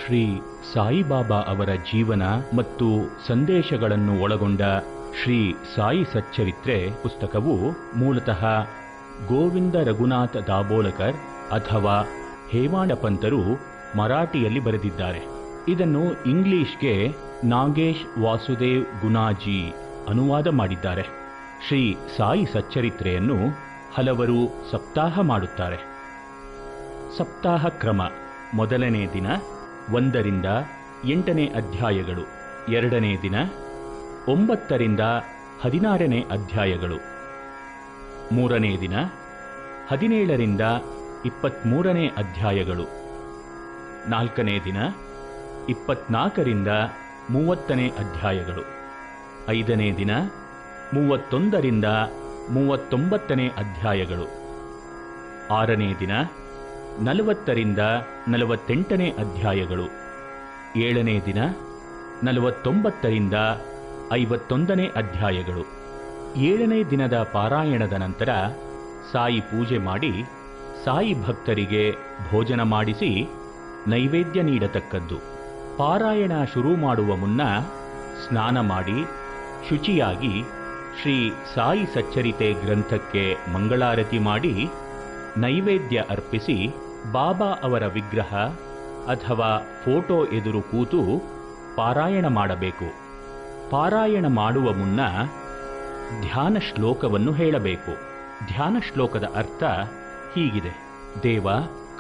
ಶ್ರೀ ಸಾಯಿಬಾಬಾ ಅವರ ಜೀವನ ಮತ್ತು ಸಂದೇಶಗಳನ್ನು ಒಳಗೊಂಡ ಶ್ರೀ ಸಾಯಿ ಸಚ್ಚರಿತ್ರೆ ಪುಸ್ತಕವು ಮೂಲತಃ ಗೋವಿಂದ ರಘುನಾಥ ದಾಬೋಲಕರ್ ಅಥವಾ ಹೇಮಾಡ ಪಂತರು ಮರಾಠಿಯಲ್ಲಿ ಬರೆದಿದ್ದಾರೆ. ಇದನ್ನು ಇಂಗ್ಲಿಷ್ಗೆ ನಾಗೇಶ್ ವಾಸುದೇವ್ ಗುನಾಜಿ ಅನುವಾದ ಮಾಡಿದ್ದಾರೆ. ಶ್ರೀ ಸಾಯಿ ಸಚ್ಚರಿತ್ರೆಯನ್ನು ಹಲವರು ಸಪ್ತಾಹ ಮಾಡುತ್ತಾರೆ. ಸಪ್ತಾಹ ಕ್ರಮ: ಮೊದಲನೇ ದಿನ 1 ರಿಂದ 8ನೇ ಅಧ್ಯಾಯಗಳು, 2ನೇ ದಿನ 9 ರಿಂದ 16ನೇ ಅಧ್ಯಾಯಗಳು, 3ನೇ ದಿನ 17 ರಿಂದ 23ನೇ ಅಧ್ಯಾಯಗಳು, 4ನೇ ದಿನ 24 ರಿಂದ 30ನೇ ಅಧ್ಯಾಯಗಳು, 5ನೇ ದಿನ 31 ರಿಂದ 39ನೇ ಅಧ್ಯಾಯಗಳು, 6ನೇ ದಿನ 40 ರಿಂದ 48ನೇ ಅಧ್ಯಾಯಗಳು, 7ನೇ ದಿನ 49 ರಿಂದ 51ನೇ ಅಧ್ಯಾಯಗಳು. 7ನೇ ದಿನದ ಪಾರಾಯಣದ ನಂತರ ಸಾಯಿ ಪೂಜೆ ಮಾಡಿ ಸಾಯಿ ಭಕ್ತರಿಗೆ ಭೋಜನ ಮಾಡಿಸಿ ನೈವೇದ್ಯ ನೀಡತಕ್ಕದ್ದು. ಪಾರಾಯಣ ಶುರು ಮಾಡುವ ಮುನ್ನ ಸ್ನಾನ ಮಾಡಿ ಶುಚಿಯಾಗಿ ಶ್ರೀ ಸಾಯಿ ಸಚ್ಚರಿತೆ ಗ್ರಂಥಕ್ಕೆ ಮಂಗಳಾರತಿ ಮಾಡಿ ನೈವೇದ್ಯ ಅರ್ಪಿಸಿ ಬಾಬಾ ಅವರ ವಿಗ್ರಹ ಅಥವಾ ಫೋಟೋ ಎದುರು ಕೂತು ಪಾರಾಯಣ ಮಾಡಬೇಕು. ಪಾರಾಯಣ ಮಾಡುವ ಮುನ್ನ ಧ್ಯಾನ ಶ್ಲೋಕವನ್ನು ಹೇಳಬೇಕು. ಧ್ಯಾನ ಶ್ಲೋಕದ ಅರ್ಥ ಹೀಗಿದೆ: ದೇವ,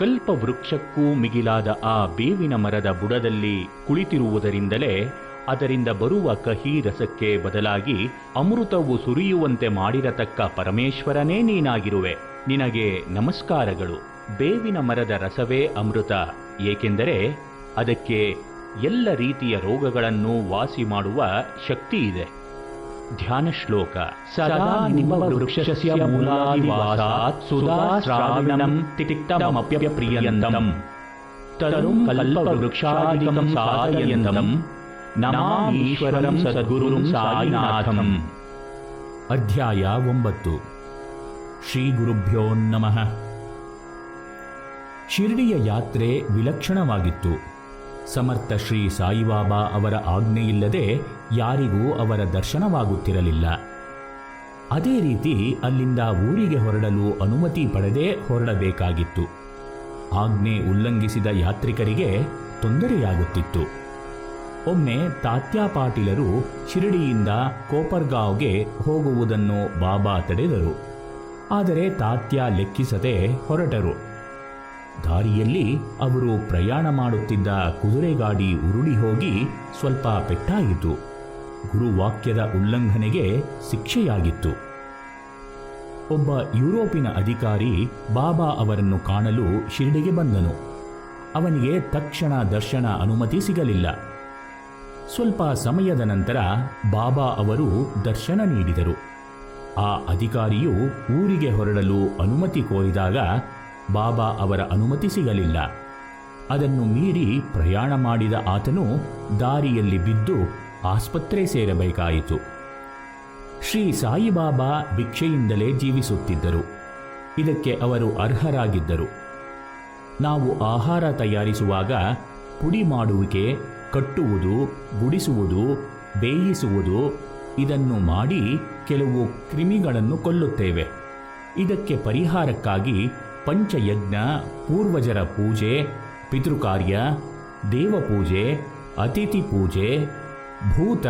ಕಲ್ಪ ವೃಕ್ಷಕ್ಕೂ ಮಿಗಿಲಾದ ಆ ಬೇವಿನ ಮರದ ಬುಡದಲ್ಲಿ ಕುಳಿತಿರುವುದರಿಂದಲೇ ಅದರಿಂದ ಬರುವ ಕಹಿ ರಸಕ್ಕೆ ಬದಲಾಗಿ ಅಮೃತವು ಸುರಿಯುವಂತೆ ಮಾಡಿರತಕ್ಕ ಪರಮೇಶ್ವರನೇ ನೀನಾಗಿರುವೆ. ನಿನಗೆ ನಮಸ್ಕಾರಗಳು. ಬೇವಿನ ಮರದ ರಸವೇ ಅಮೃತ, ಏಕೆಂದರೆ ಅದಕ್ಕೆ ಎಲ್ಲ ರೀತಿಯ ರೋಗಗಳನ್ನು ವಾಸಿ ಮಾಡುವ ಶಕ್ತಿ ಇದೆ. ಧ್ಯಾನ ಶ್ಲೋಕ: ಸದಾ ನಿಂಬ ವೃಕ್ಷಸ್ಯ ಮೂಲಾದಿವಾಸಾತ್ ಸುಧಾ ಶ್ರಾವಣಂ ತಿಕ್ತಮಪ್ಯಪ್ರಿಯಂತಂ ತರುಂ ಕಲ್ಪವೃಕ್ಷಾದಿಕಂ ಸಾಧಯಂತಂ ನಮಾಮಿ ಈಶ್ವರಂ ಸದ್ಗುರುಂ ಸಾಯಿನಾಥಂ. ಅಧ್ಯಾಯ 9. ಶ್ರೀ ಗುರುಭ್ಯೋ ನಮಃ. ಶಿರ್ಡಿಯ ಯಾತ್ರೆ ವಿಲಕ್ಷಣವಾಗಿತ್ತು. ಸಮರ್ಥ ಶ್ರೀ ಸಾಯಿಬಾಬಾ ಅವರ ಆಜ್ಞೆಯಿಲ್ಲದೆ ಯಾರಿಗೂ ಅವರ ದರ್ಶನವಾಗುತ್ತಿರಲಿಲ್ಲ. ಅದೇ ರೀತಿ ಅಲ್ಲಿಂದ ಊರಿಗೆ ಹೊರಡಲು ಅನುಮತಿ ಪಡೆದೇ ಹೊರಡಬೇಕಾಗಿತ್ತು. ಆಜ್ಞೆ ಉಲ್ಲಂಘಿಸಿದ ಯಾತ್ರಿಕರಿಗೆ ತೊಂದರೆಯಾಗುತ್ತಿತ್ತು. ಒಮ್ಮೆ ತಾತ್ಯಾ ಪಾಟೀಲರು ಶಿರಡಿಯಿಂದ ಕೋಪರ್ಗಾಂವ್ಗೆ ಹೋಗುವುದನ್ನು ಬಾಬಾ ತಡೆದರು. ಆದರೆ ತಾತ್ಯಾ ಲೆಕ್ಕಿಸದೆ ಹೊರಟರು. ದಾರಿಯಲ್ಲಿ ಅವರು ಪ್ರಯಾಣ ಮಾಡುತ್ತಿದ್ದ ಕುದುರೆಗಾಡಿ ಉರುಳಿ ಹೋಗಿ ಸ್ವಲ್ಪ ಪೆಟ್ಟಾಯಿತು. ಗುರುವಾಕ್ಯದ ಉಲ್ಲಂಘನೆಗೆ ಶಿಕ್ಷೆಯಾಗಿತ್ತು. ಒಬ್ಬ ಯುರೋಪಿನ ಅಧಿಕಾರಿ ಬಾಬಾ ಅವರನ್ನು ಕಾಣಲು ಶಿರ್ಡಿಗೆ ಬಂದನು. ಅವನಿಗೆ ತಕ್ಷಣ ದರ್ಶನ ಅನುಮತಿ ಸಿಗಲಿಲ್ಲ. ಸ್ವಲ್ಪ ಸಮಯದ ನಂತರ ಬಾಬಾ ಅವರು ದರ್ಶನ ನೀಡಿದರು. ಆ ಅಧಿಕಾರಿಯು ಊರಿಗೆ ಹೊರಡಲು ಅನುಮತಿ ಕೋರಿದಾಗ ಬಾಬಾ ಅವರ ಅನುಮತಿ ಸಿಗಲಿಲ್ಲ. ಅದನ್ನು ಮೀರಿ ಪ್ರಯಾಣ ಮಾಡಿದ ಆತನು ದಾರಿಯಲ್ಲಿ ಬಿದ್ದು ಆಸ್ಪತ್ರೆ ಸೇರಬೇಕಾಯಿತು. ಶ್ರೀ ಸಾಯಿಬಾಬಾ ಭಿಕ್ಷೆಯಿಂದಲೇ ಜೀವಿಸುತ್ತಿದ್ದರು. ಇದಕ್ಕೆ ಅವರು ಅರ್ಹರಾಗಿದ್ದರು. ನಾವು ಆಹಾರ ತಯಾರಿಸುವಾಗ ಪುಡಿ ಮಾಡುವಿಕೆ, ಕಟ್ಟುವುದು, ಗುಡಿಸುವುದು, ಬೇಯಿಸುವುದು ಇದನ್ನು ಮಾಡಿ ಕೆಲವು ಕ್ರಿಮಿಗಳನ್ನು ಕೊಲ್ಲುತ್ತೇವೆ. ಇದಕ್ಕೆ ಪರಿಹಾರಕ್ಕಾಗಿ ಪಂಚಯಜ್ಞ, ಪೂರ್ವಜರ ಪೂಜೆ, ಪಿತೃಕಾರ್ಯ, ದೇವಪೂಜೆ, ಅತಿಥಿ ಪೂಜೆ, ಭೂತ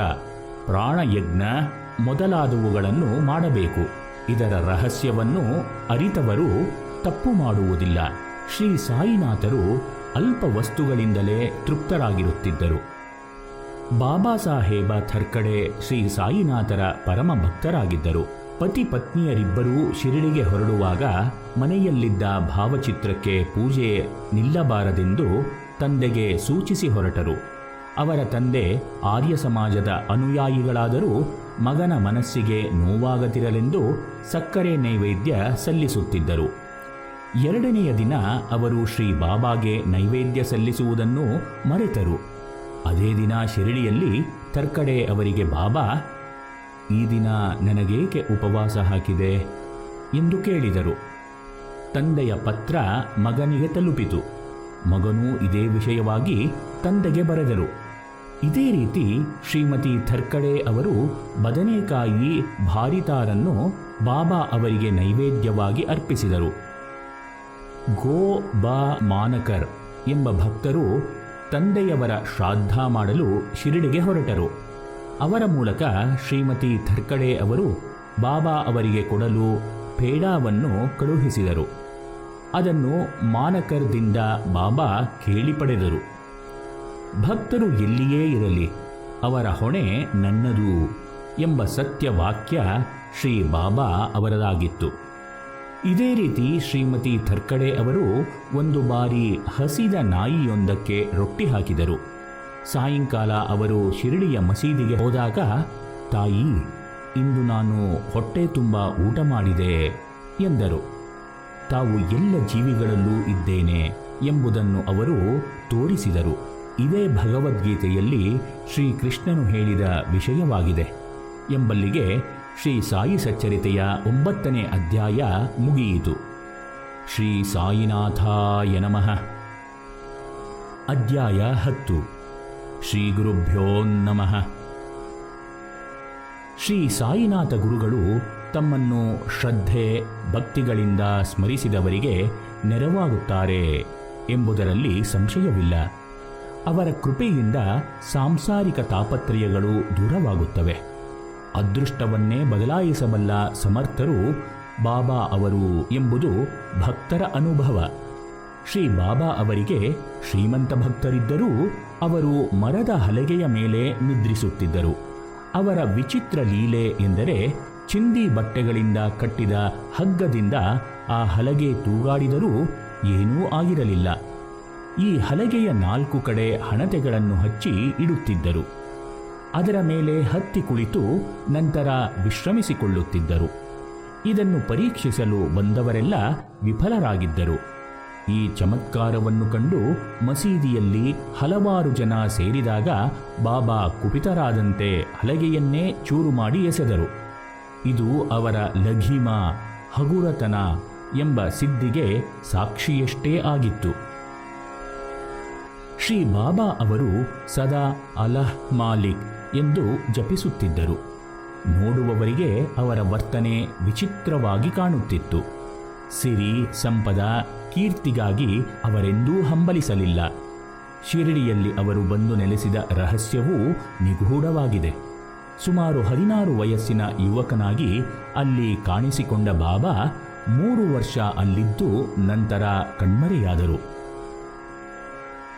ಪ್ರಾಣಯಜ್ಞ ಮೊದಲಾದವುಗಳನ್ನು ಮಾಡಬೇಕು. ಇದರ ರಹಸ್ಯವನ್ನು ಅರಿತವರು ತಪ್ಪು ಮಾಡುವುದಿಲ್ಲ. ಶ್ರೀ ಸಾಯಿನಾಥರು ಅಲ್ಪ ವಸ್ತುಗಳಿಂದಲೇ ತೃಪ್ತರಾಗಿರುತ್ತಿದ್ದರು. ಬಾಬಾ ಸಾಹೇಬ ಥರ್ಕಡೆ ಶ್ರೀ ಸಾಯಿನಾಥರ ಪರಮ ಭಕ್ತರಾಗಿದ್ದರು. ಪತಿ ಪತ್ನಿಯರಿಬ್ಬರೂ ಶಿರಡಿಗೆ ಹೊರಡುವಾಗ ಮನೆಯಲ್ಲಿದ್ದ ಭಾವಚಿತ್ರಕ್ಕೆ ಪೂಜೆ ನಿಲ್ಲಬಾರದೆಂದು ತಂದೆಗೆ ಸೂಚಿಸಿ ಹೊರಟರು. ಅವರ ತಂದೆ ಆರ್ಯ ಸಮಾಜದ ಅನುಯಾಯಿಗಳಾದರೂ ಮಗನ ಮನಸ್ಸಿಗೆ ನೋವಾಗದಿರಲೆಂದು ಸಕ್ಕರೆ ನೈವೇದ್ಯ ಸಲ್ಲಿಸುತ್ತಿದ್ದರು. 2ನೆಯ ದಿನ ಅವರು ಶ್ರೀ ಬಾಬಾಗೆ ನೈವೇದ್ಯ ಸಲ್ಲಿಸುವುದನ್ನು ಮರೆತರು. ಅದೇ ದಿನ ಶಿರಡಿಯಲ್ಲಿ ಥರ್ಕಡೆ ಅವರಿಗೆ ಬಾಬಾ, ಈ ದಿನ ನನಗೇಕೆ ಉಪವಾಸ ಹಾಕಿದೆ ಎಂದು ಕೇಳಿದರು. ತಂದೆಯ ಪತ್ರ ಮಗನಿಗೆ ತಲುಪಿತು. ಮಗನೂ ಇದೇ ವಿಷಯವಾಗಿ ತಂದೆಗೆ ಬರೆದರು. ಇದೇ ರೀತಿ ಶ್ರೀಮತಿ ಥರ್ಕಡೆ ಅವರು ಬದನೆಕಾಯಿ ಭಾರಿತಾರನ್ನು ಬಾಬಾ ಅವರಿಗೆ ನೈವೇದ್ಯವಾಗಿ ಅರ್ಪಿಸಿದರು. ಗೋ ಬಾ ಮಾನಕರ್ ಎಂಬ ಭಕ್ತರು ತಂದೆಯವರ ಶ್ರಾದ್ದ ಮಾಡಲು ಶಿರಡಿಗೆ ಹೊರಟರು. ಅವರ ಮೂಲಕ ಶ್ರೀಮತಿ ಥರ್ಕಡೆ ಅವರು ಬಾಬಾ ಅವರಿಗೆ ಕೊಡಲು ಪೇಡಾವನ್ನು ಕಳುಹಿಸಿದರು. ಅದನ್ನು ಮಾನಕರ್ದಿಂದ ಬಾಬಾ ಕೇಳಿ ಪಡೆದರು. ಭಕ್ತರು ಎಲ್ಲಿಯೇ ಇರಲಿ ಅವರ ಹೊಣೆ ನನ್ನದು ಎಂಬ ಸತ್ಯವಾಕ್ಯ ಶ್ರೀ ಬಾಬಾ ಅವರದಾಗಿತ್ತು. ಇದೇ ರೀತಿ ಶ್ರೀಮತಿ ಥರ್ಕಡೆ ಅವರು ಒಂದು ಬಾರಿ ಹಸಿದ ನಾಯಿಯೊಂದಕ್ಕೆ ರೊಟ್ಟಿ ಹಾಕಿದರು. ಸಾಯಂಕಾಲ ಅವರು ಶಿರಡಿಯ ಮಸೀದಿಗೆ ಹೋದಾಗ, ತಾಯಿ, ಇಂದು ನಾನು ಹೊಟ್ಟೆ ತುಂಬ ಊಟ ಮಾಡಿದೆ ಎಂದರು. ತಾವು ಎಲ್ಲ ಜೀವಿಗಳಲ್ಲೂ ಇದ್ದೇನೆ ಎಂಬುದನ್ನು ಅವರು ತೋರಿಸಿದರು. ಇದೇ ಭಗವದ್ಗೀತೆಯಲ್ಲಿ ಶ್ರೀಕೃಷ್ಣನು ಹೇಳಿದ ವಿಷಯವಾಗಿದೆ ಎಂಬಲ್ಲಿಗೆ ಶ್ರೀ ಸಾಯಿ ಸಚ್ಚರಿತೆಯ 9ನೇ ಅಧ್ಯಾಯ ಮುಗಿಯಿತು. ಶ್ರೀ ಸಾಯಿನಾಥಾಯ ನಮಃ. ಅಧ್ಯಾಯ 10. ಶ್ರೀ ಗುರುಭ್ಯೋ ನಮಃ. ಶ್ರೀ ಸಾಯಿನಾಥ ಗುರುಗಳು ತಮ್ಮನ್ನು ಶ್ರದ್ಧೆ ಭಕ್ತಿಗಳಿಂದ ಸ್ಮರಿಸಿದವರಿಗೆ ನೆರವಾಗುತ್ತಾರೆ ಎಂಬುದರಲ್ಲಿ ಸಂಶಯವಿಲ್ಲ. ಅವರ ಕೃಪೆಯಿಂದ ಸಾಂಸಾರಿಕ ತಾಪತ್ರಯಗಳು ದೂರವಾಗುತ್ತವೆ. ಅದೃಷ್ಟವನ್ನೇ ಬದಲಾಯಿಸಬಲ್ಲ ಸಮರ್ಥರು ಬಾಬಾ ಅವರು ಎಂಬುದು ಭಕ್ತರ ಅನುಭವ. ಶ್ರೀ ಬಾಬಾ ಅವರಿಗೆ ಶ್ರೀಮಂತ ಭಕ್ತರಿದ್ದರೂ ಅವರು ಮರದ ಹಲಗೆಯ ಮೇಲೆ ನಿದ್ರಿಸುತ್ತಿದ್ದರು. ಅವರ ವಿಚಿತ್ರ ಲೀಲೆ ಎಂದರೆ ಚಿಂದಿ ಬಟ್ಟೆಗಳಿಂದ ಕಟ್ಟಿದ ಹಗ್ಗದಿಂದ ಆ ಹಲಗೆ ತೂಗಾಡಿದರೂ ಏನೂ ಆಗಿರಲಿಲ್ಲ. ಈ ಹಲಗೆಯ 4 ಕಡೆ ಹಣತೆಗಳನ್ನು ಹಚ್ಚಿ ಇಡುತ್ತಿದ್ದರು. ಅದರ ಮೇಲೆ ಹತ್ತಿ ಕುಳಿತು ನಂತರ ವಿಶ್ರಮಿಸಿಕೊಳ್ಳುತ್ತಿದ್ದರು. ಇದನ್ನು ಪರೀಕ್ಷಿಸಲು ಬಂದವರೆಲ್ಲ ವಿಫಲರಾಗಿದ್ದರು. ಈ ಚಮತ್ಕಾರವನ್ನು ಕಂಡು ಮಸೀದಿಯಲ್ಲಿ ಹಲವಾರು ಜನ ಸೇರಿದಾಗ ಬಾಬಾ ಕುಪಿತರಾದಂತೆ ಹಲಗೆಯನ್ನೇ ಚೂರು ಮಾಡಿ ಎಸೆದರು. ಇದು ಅವರ ಲಘಿಮ ಹಗುರತನ ಎಂಬ ಸಿದ್ಧಿಗೆ ಸಾಕ್ಷಿಯಷ್ಟೇ ಆಗಿತ್ತು. ಶ್ರೀ ಬಾಬಾ ಅವರು ಸದಾ ಅಲಹ್ ಮಾಲಿಕ್ ಎಂದು ಜಪಿಸುತ್ತಿದ್ದರು. ನೋಡುವವರಿಗೆ ಅವರ ವರ್ತನೆ ವಿಚಿತ್ರವಾಗಿ ಕಾಣುತ್ತಿತ್ತು. ಸಿರಿ ಸಂಪದ ಕೀರ್ತಿಗಾಗಿ ಅವರೆಂದೂ ಹಂಬಲಿಸಲಿಲ್ಲ. ಶಿರಡಿಯಲ್ಲಿ ಅವರು ಬಂದು ನೆಲೆಸಿದ ರಹಸ್ಯವೂ ನಿಗೂಢವಾಗಿದೆ. ಸುಮಾರು 16 ವಯಸ್ಸಿನ ಯುವಕನಾಗಿ ಅಲ್ಲಿ ಕಾಣಿಸಿಕೊಂಡ ಬಾಬಾ 3 ವರ್ಷ ಅಲ್ಲಿದ್ದು ನಂತರ ಕಣ್ಮರೆಯಾದರು.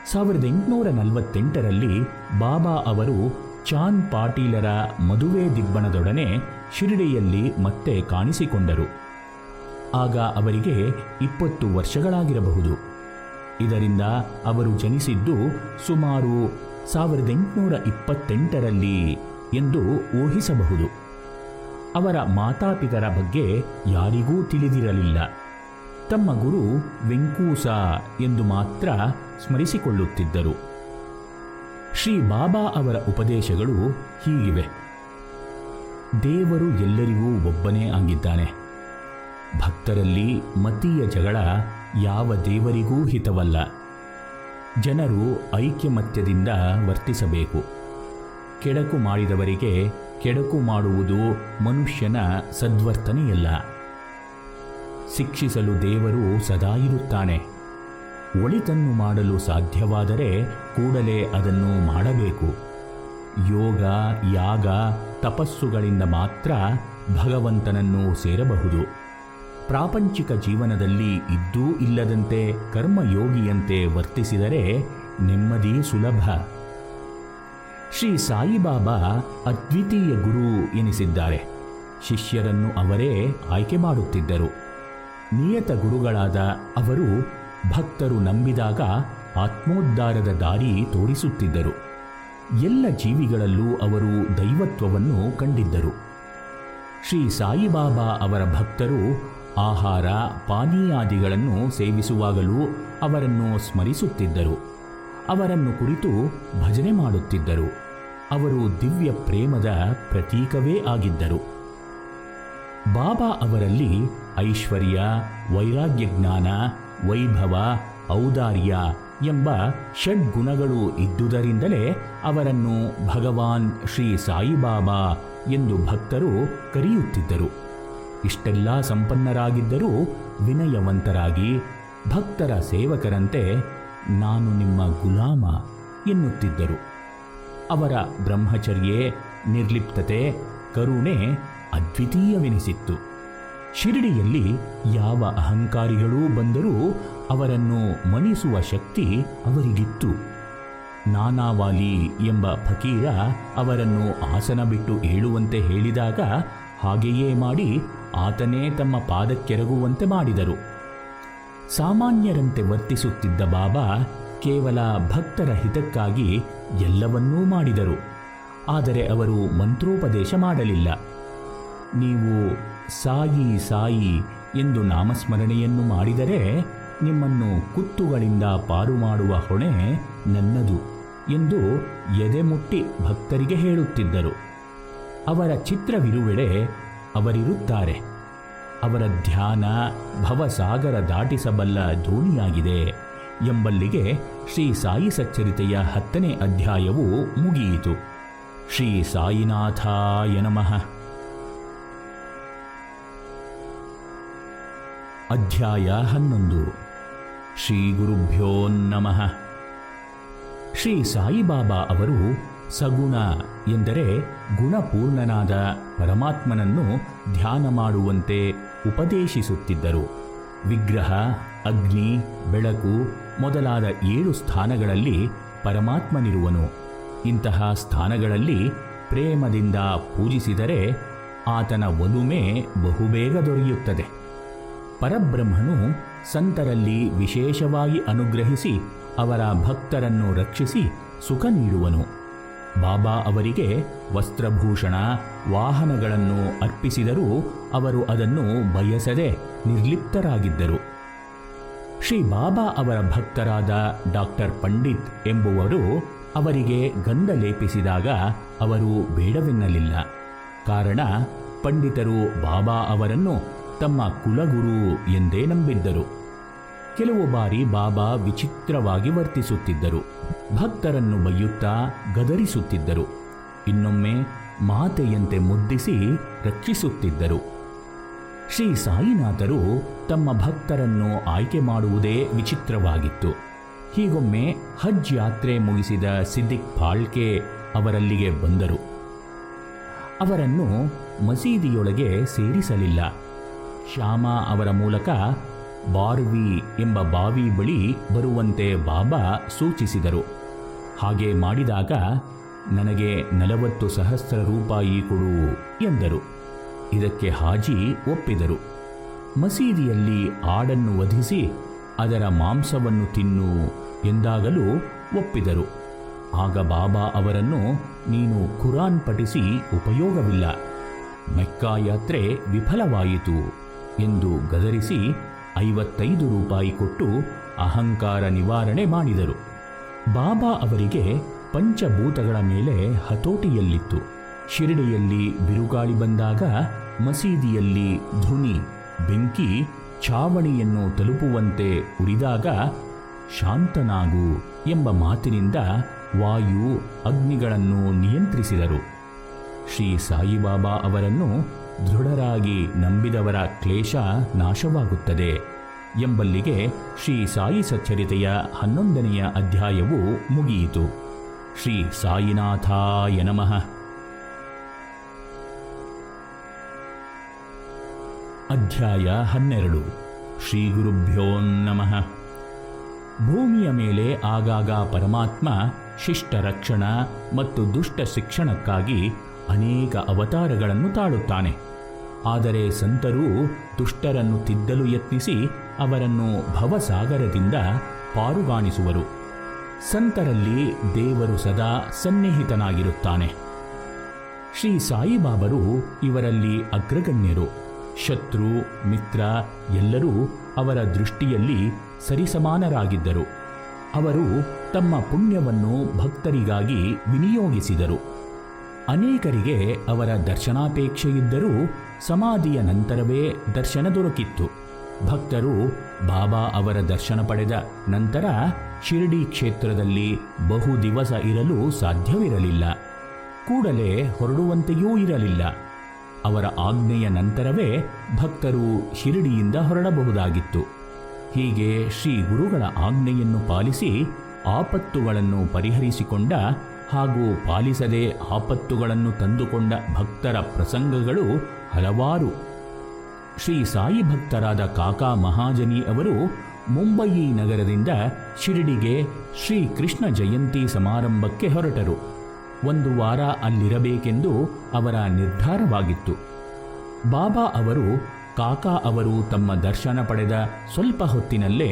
1848ರಲ್ಲಿ ಬಾಬಾ ಅವರು ಚಾಂದ್ ಪಾಟೀಲರ ಮದುವೆ ದಿಬ್ಬಣದೊಡನೆ ಶಿರಡಿಯಲ್ಲಿ ಮತ್ತೆ ಕಾಣಿಸಿಕೊಂಡರು. ಆಗ ಅವರಿಗೆ 20 ವರ್ಷಗಳಾಗಿರಬಹುದು. ಇದರಿಂದ ಅವರು ಜನಿಸಿದ್ದು ಸುಮಾರು 1828ರಲ್ಲಿ ಎಂದು ಊಹಿಸಬಹುದು. ಅವರ ಮಾತಾಪಿತರ ಬಗ್ಗೆ ಯಾರಿಗೂ ತಿಳಿದಿರಲಿಲ್ಲ. ತಮ್ಮ ಗುರು ವೆಂಕೂಸ ಎಂದು ಮಾತ್ರ ಸ್ಮರಿಸಿಕೊಳ್ಳುತ್ತಿದ್ದರು. ಶ್ರೀ ಬಾಬಾ ಅವರ ಉಪದೇಶಗಳು ಹೀಗಿವೆ. ದೇವರು ಎಲ್ಲರಿಗೂ ಒಬ್ಬನೇ ಆಗಿದ್ದಾನೆ. ಭಕ್ತರಲ್ಲಿ ಮತೀಯ ಜಗಳ ಯಾವ ದೇವರಿಗೂ ಹಿತವಲ್ಲ. ಜನರು ಐಕ್ಯಮತ್ಯದಿಂದ ವರ್ತಿಸಬೇಕು. ಕೆಡಕು ಮಾಡಿದವರಿಗೆ ಕೆಡಕು ಮಾಡುವುದು ಮನುಷ್ಯನ ಸದ್ವರ್ತನೆಯಲ್ಲ. ಶಿಕ್ಷಿಸಲು ದೇವರು ಸದಾ ಇರುತ್ತಾನೆ. ಒಳಿತನ್ನು ಮಾಡಲು ಸಾಧ್ಯವಾದರೆ ಕೂಡಲೇ ಅದನ್ನು ಮಾಡಬೇಕು. ಯೋಗ, ಯಾಗ, ತಪಸ್ಸುಗಳಿಂದ ಮಾತ್ರ ಭಗವಂತನನ್ನು ಸೇರಬಹುದು. ಪ್ರಾಪಂಚಿಕ ಜೀವನದಲ್ಲಿ ಇದ್ದೂ ಇಲ್ಲದಂತೆ ಕರ್ಮಯೋಗಿಯಂತೆ ವರ್ತಿಸಿದರೆ ನೆಮ್ಮದಿ ಸುಲಭ. ಶ್ರೀ ಸಾಯಿಬಾಬಾ ಅದ್ವಿತೀಯ ಗುರು ಎನಿಸಿದ್ದಾರೆ. ಶಿಷ್ಯರನ್ನು ಅವರೇ ಆಯ್ಕೆ ಮಾಡುತ್ತಿದ್ದರು. ನಿಯತ ಗುರುಗಳಾದ ಅವರು ಭಕ್ತರು ನಂಬಿದಾಗ ಆತ್ಮೋದ್ಧಾರದ ದಾರಿ ತೋರಿಸುತ್ತಿದ್ದರು. ಎಲ್ಲ ಜೀವಿಗಳಲ್ಲೂ ಅವರು ದೈವತ್ವವನ್ನು ಕಂಡಿದ್ದರು. ಶ್ರೀ ಸಾಯಿಬಾಬಾ ಅವರ ಭಕ್ತರು ಆಹಾರ ಪಾನೀಯಾದಿಗಳನ್ನು ಸೇವಿಸುವಾಗಲೂ ಅವರನ್ನು ಸ್ಮರಿಸುತ್ತಿದ್ದರು. ಅವರನ್ನು ಕುರಿತು ಭಜನೆ ಮಾಡುತ್ತಿದ್ದರು. ಅವರು ದಿವ್ಯ ಪ್ರೇಮದ ಪ್ರತೀಕವೇ ಆಗಿದ್ದರು. ಬಾಬಾ ಅವರಲ್ಲಿ ಐಶ್ವರ್ಯ, ವೈರಾಗ್ಯ, ಜ್ಞಾನ, ವೈಭವ, ಔದಾರ್ಯ ಎಂಬ ಷಡ್ಗುಣಗಳು ಇದ್ದುದರಿಂದಲೇ ಅವರನ್ನು ಭಗವಾನ್ ಶ್ರೀ ಸಾಯಿಬಾಬಾ ಎಂದು ಭಕ್ತರು ಕರೆಯುತ್ತಿದ್ದರು. ಇಷ್ಟೆಲ್ಲ ಸಂಪನ್ನರಾಗಿದ್ದರೂ ವಿನಯವಂತರಾಗಿ ಭಕ್ತರ ಸೇವಕರಂತೆ ನಾನು ನಿಮ್ಮ ಗುಲಾಮ ಎನ್ನುತ್ತಿದ್ದರು. ಅವರ ಬ್ರಹ್ಮಚರ್ಯೆ, ನಿರ್ಲಿಪ್ತತೆ, ಕರುಣೆ ಅದ್ವಿತೀಯವೆನಿಸಿತ್ತು. ಶಿರಡಿಯಲ್ಲಿ ಯಾವ ಅಹಂಕಾರಿಗಳೂ ಬಂದರೂ ಅವರನ್ನು ಮಣಿಸುವ ಶಕ್ತಿ ಅವರಿಗಿತ್ತು. ನಾನಾವಾಲಿ ಎಂಬ ಫಕೀರ ಅವರನ್ನು ಆಸನ ಬಿಟ್ಟು ಏಳುವಂತೆ ಹೇಳಿದಾಗ ಹಾಗೆಯೇ ಮಾಡಿ ಆತನೇ ತಮ್ಮ ಪಾದಕ್ಕೆರಗುವಂತೆ ಮಾಡಿದರು. ಸಾಮಾನ್ಯರಂತೆ ವರ್ತಿಸುತ್ತಿದ್ದ ಬಾಬಾ ಕೇವಲ ಭಕ್ತರ ಹಿತಕ್ಕಾಗಿ ಎಲ್ಲವನ್ನೂ ಮಾಡಿದರು. ಆದರೆ ಅವರು ಮಂತ್ರೋಪದೇಶ ಮಾಡಲಿಲ್ಲ. ನೀವು ಸಾಯಿ ಸಾಯಿ ಎಂದು ನಾಮಸ್ಮರಣೆಯನ್ನು ಮಾಡಿದರೆ ನಿಮ್ಮನ್ನು ಕುತ್ತುಗಳಿಂದ ಪಾರು ಮಾಡುವ ಹೊಣೆ ನನ್ನದು ಎಂದು ಎದೆಮುಟ್ಟಿ ಭಕ್ತರಿಗೆ ಹೇಳುತ್ತಿದ್ದರು. ಅವರ ಚಿತ್ರವಿರುವೆಡೆ ಅವರಿರುತ್ತಾರೆ. ಅವರ ಧ್ಯಾನ ಭವಸಾಗರ ದಾಟಿಸಬಲ್ಲ ದೋಣಿಯಾಗಿದೆ ಎಂಬಲ್ಲಿಗೆ ಶ್ರೀ ಸಾಯಿ ಸಚ್ಚರಿತೆಯ 10ನೇ ಅಧ್ಯಾಯವು ಮುಗಿಯಿತು. ಶ್ರೀ ಸಾಯಿನಾಥಾಯ ನಮಃ. ಅಧ್ಯಾಯ 11. ಶ್ರೀ ಗುರುಭ್ಯೋ ನಮಃ. ಶ್ರೀ ಸಾಯಿಬಾಬಾ ಅವರು ಸಗುಣ ಎಂದರೆ ಗುಣಪೂರ್ಣನಾದ ಪರಮಾತ್ಮನನ್ನು ಧ್ಯಾನ ಮಾಡುವಂತೆ ಉಪದೇಶಿಸುತ್ತಿದ್ದರು. ವಿಗ್ರಹ, ಅಗ್ನಿ, ಬೆಳಕು ಮೊದಲಾದ 7 ಸ್ಥಾನಗಳಲ್ಲಿ ಪರಮಾತ್ಮನಿರುವನು. ಇಂತಹ ಸ್ಥಾನಗಳಲ್ಲಿ ಪ್ರೇಮದಿಂದ ಪೂಜಿಸಿದರೆ ಆತನ ಒಲುಮೆ ಬಹುಬೇಗ ದೊರೆಯುತ್ತದೆ. ಪರಬ್ರಹ್ಮನು ಸಂತರಲ್ಲಿ ವಿಶೇಷವಾಗಿ ಅನುಗ್ರಹಿಸಿ ಅವರ ಭಕ್ತರನ್ನು ರಕ್ಷಿಸಿ ಸುಖ ನೀಡುವನು. ಬಾಬಾ ಅವರಿಗೆ ವಸ್ತ್ರಭೂಷಣ, ವಾಹನಗಳನ್ನು ಅರ್ಪಿಸಿದರೂ ಅವರು ಅದನ್ನು ಬಯಸದೆ ನಿರ್ಲಿಪ್ತರಾಗಿದ್ದರು. ಶ್ರೀ ಬಾಬಾ ಅವರ ಭಕ್ತರಾದ ಡಾಕ್ಟರ್ ಪಂಡಿತ್ ಎಂಬುವರು ಅವರಿಗೆ ಗಂಧ ಲೇಪಿಸಿದಾಗ ಅವರು ಬೇಡವೆನ್ನಲಿಲ್ಲ. ಕಾರಣ ಪಂಡಿತರು ಬಾಬಾ ಅವರನ್ನು ತಮ್ಮ ಕುಲಗುರು ಎಂದೇ ನಂಬಿದ್ದರು. ಕೆಲವು ಬಾರಿ ಬಾಬಾ ವಿಚಿತ್ರವಾಗಿ ವರ್ತಿಸುತ್ತಿದ್ದರು. ಭಕ್ತರನ್ನು ಬೈಯುತ್ತಾ ಗದರಿಸುತ್ತಿದ್ದರು. ಇನ್ನೊಮ್ಮೆ ಮಾತೆಯಂತೆ ಮುದ್ದಿಸಿ ರಕ್ಷಿಸುತ್ತಿದ್ದರು. ಶ್ರೀ ಸಾಯಿನಾಥರು ತಮ್ಮ ಭಕ್ತರನ್ನು ಆಯ್ಕೆ ಮಾಡುವುದೇ ವಿಚಿತ್ರವಾಗಿತ್ತು. ಹೀಗೊಮ್ಮೆ ಹಜ್ ಯಾತ್ರೆ ಮುಗಿಸಿದ ಸಿದ್ದಿಕ್ ಫಾಳ್ಕೆ ಅವರಲ್ಲಿಗೆ ಬಂದರು. ಅವರನ್ನು ಮಸೀದಿಯೊಳಗೆ ಸೇರಿಸಲಿಲ್ಲ. ಶ್ಯಾಮ ಅವರ ಮೂಲಕ ಬಾರ್ವಿ ಎಂಬ ಬಾವಿ ಬಳಿ ಬರುವಂತೆ ಬಾಬಾ ಸೂಚಿಸಿದರು. ಹಾಗೆ ಮಾಡಿದಾಗ ನನಗೆ 40,000 ರೂಪಾಯಿ ಕೊಡು ಎಂದರು. ಇದಕ್ಕೆ ಹಾಜಿ ಒಪ್ಪಿದರು. ಮಸೀದಿಯಲ್ಲಿ ಆಡನ್ನು ವಧಿಸಿ ಅದರ ಮಾಂಸವನ್ನು ತಿನ್ನು ಎಂದಾಗಲೂ ಒಪ್ಪಿದರು. ಆಗ ಬಾಬಾ ಅವರನ್ನು ನೀನು ಕುರಾನ್ ಪಠಿಸಿ ಉಪಯೋಗವಿಲ್ಲ, ಮೆಕ್ಕಾ ಯಾತ್ರೆ ವಿಫಲವಾಯಿತು ಎಂದು ಗದರಿಸಿ 55 ರೂಪಾಯಿ ಕೊಟ್ಟು ಅಹಂಕಾರ ನಿವಾರಣೆ ಮಾಡಿದರು. ಬಾಬಾ ಅವರಿಗೆ ಪಂಚಭೂತಗಳ ಮೇಲೆ ಹತೋಟಿಯಲ್ಲಿತ್ತು. ಶಿರಡಿಯಲ್ಲಿ ಬಿರುಗಾಳಿ ಬಂದಾಗ ಮಸೀದಿಯಲ್ಲಿ ಧುನಿ, ಬೆಂಕಿ ಛಾವಣಿಯನ್ನು ತಲುಪುವಂತೆ ಉರಿದಾಗ ಶಾಂತನಾಗು ಎಂಬ ಮಾತಿನಿಂದ ವಾಯು, ಅಗ್ನಿಗಳನ್ನು ನಿಯಂತ್ರಿಸಿದರು. ಶ್ರೀ ಸಾಯಿಬಾಬಾ ಅವರನ್ನು ದೃಢರಾಗಿ ನಂಬಿದವರ ಕ್ಲೇಶ ನಾಶವಾಗುತ್ತದೆ ಎಂಬಲ್ಲಿಗೆ ಶ್ರೀ ಸಾಯಿ ಸಚ್ಚರಿತೆಯ 11ನೆಯ ಅಧ್ಯಾಯವು ಮುಗಿಯಿತು. ಶ್ರೀ ಸಾಯಿನಾಥಾಯ ನಮಃ. ಅಧ್ಯಾಯ 12. ಶ್ರೀ ಗುರುಭ್ಯೋ ನಮಃ. ಭೂಮಿಯ ಮೇಲೆ ಆಗಾಗ ಪರಮಾತ್ಮ ಶಿಷ್ಟ ರಕ್ಷಣಾ ಮತ್ತು ದುಷ್ಟ ಶಿಕ್ಷಣಕ್ಕಾಗಿ ಅನೇಕ ಅವತಾರಗಳನ್ನು ತಾಳುತ್ತಾನೆ. ಆದರೆ ಸಂತರು ದುಷ್ಟರನ್ನು ತಿದ್ದಲು ಯತ್ನಿಸಿ ಅವರನ್ನು ಭವಸಾಗರದಿಂದ ಪಾರುಗಾಣಿಸುವರು. ಸಂತರಲ್ಲಿ ದೇವರು ಸದಾ ಸನ್ನಿಹಿತನಾಗಿರುತ್ತಾನೆ. ಶ್ರೀ ಸಾಯಿಬಾಬರು ಇವರಲ್ಲಿ ಅಗ್ರಗಣ್ಯರು. ಶತ್ರು, ಮಿತ್ರ ಎಲ್ಲರೂ ಅವರ ದೃಷ್ಟಿಯಲ್ಲಿ ಸರಿಸಮಾನರಾಗಿದ್ದರು. ಅವರು ತಮ್ಮ ಪುಣ್ಯವನ್ನು ಭಕ್ತರಿಗಾಗಿ ವಿನಿಯೋಗಿಸಿದರು. ಅನೇಕರಿಗೆ ಅವರ ದರ್ಶನಾಪೇಕ್ಷೆಯಿದ್ದರೂ ಸಮಾಧಿಯ ನಂತರವೇ ದರ್ಶನ ದೊರಕಿತ್ತು. ಭಕ್ತರು ಬಾಬಾ ಅವರ ದರ್ಶನ ಪಡೆದ ನಂತರ ಶಿರಡಿ ಕ್ಷೇತ್ರದಲ್ಲಿ ಬಹು ದಿವಸ ಇರಲು ಸಾಧ್ಯವಿರಲಿಲ್ಲ. ಕೂಡಲೇ ಹೊರಡುವಂತೆಯೂ ಇರಲಿಲ್ಲ. ಅವರ ಆಜ್ಞೆಯ ನಂತರವೇ ಭಕ್ತರು ಶಿರಡಿಯಿಂದ ಹೊರಡಬಹುದಾಗಿತ್ತು. ಹೀಗೆ ಶ್ರೀ ಗುರುಗಳ ಆಜ್ಞೆಯನ್ನು ಪಾಲಿಸಿ ಆಪತ್ತುಗಳನ್ನು ಪರಿಹರಿಸಿಕೊಂಡ ಹಾಗೂ ಪಾಲಿಸದೆ ಆಪತ್ತುಗಳನ್ನು ತಂದುಕೊಂಡ ಭಕ್ತರ ಪ್ರಸಂಗಗಳು ಹಲವಾರು. ಶ್ರೀ ಸಾಯಿ ಭಕ್ತರಾದ ಕಾಕಾ ಮಹಾಜನಿ ಅವರು ಮುಂಬಯಿ ನಗರದಿಂದ ಶಿರಡಿಗೆ ಶ್ರೀ ಕೃಷ್ಣ ಜಯಂತಿ ಸಮಾರಂಭಕ್ಕೆ ಹೊರಟರು. 1 ವಾರ ಅಲ್ಲಿರಬೇಕೆಂದು ಅವರ ನಿರ್ಧಾರವಾಗಿತ್ತು. ಬಾಬಾ ಅವರು ಕಾಕಾ ಅವರು ತಮ್ಮ ದರ್ಶನ ಪಡೆದ ಸ್ವಲ್ಪ ಹೊತ್ತಿನಲ್ಲೇ,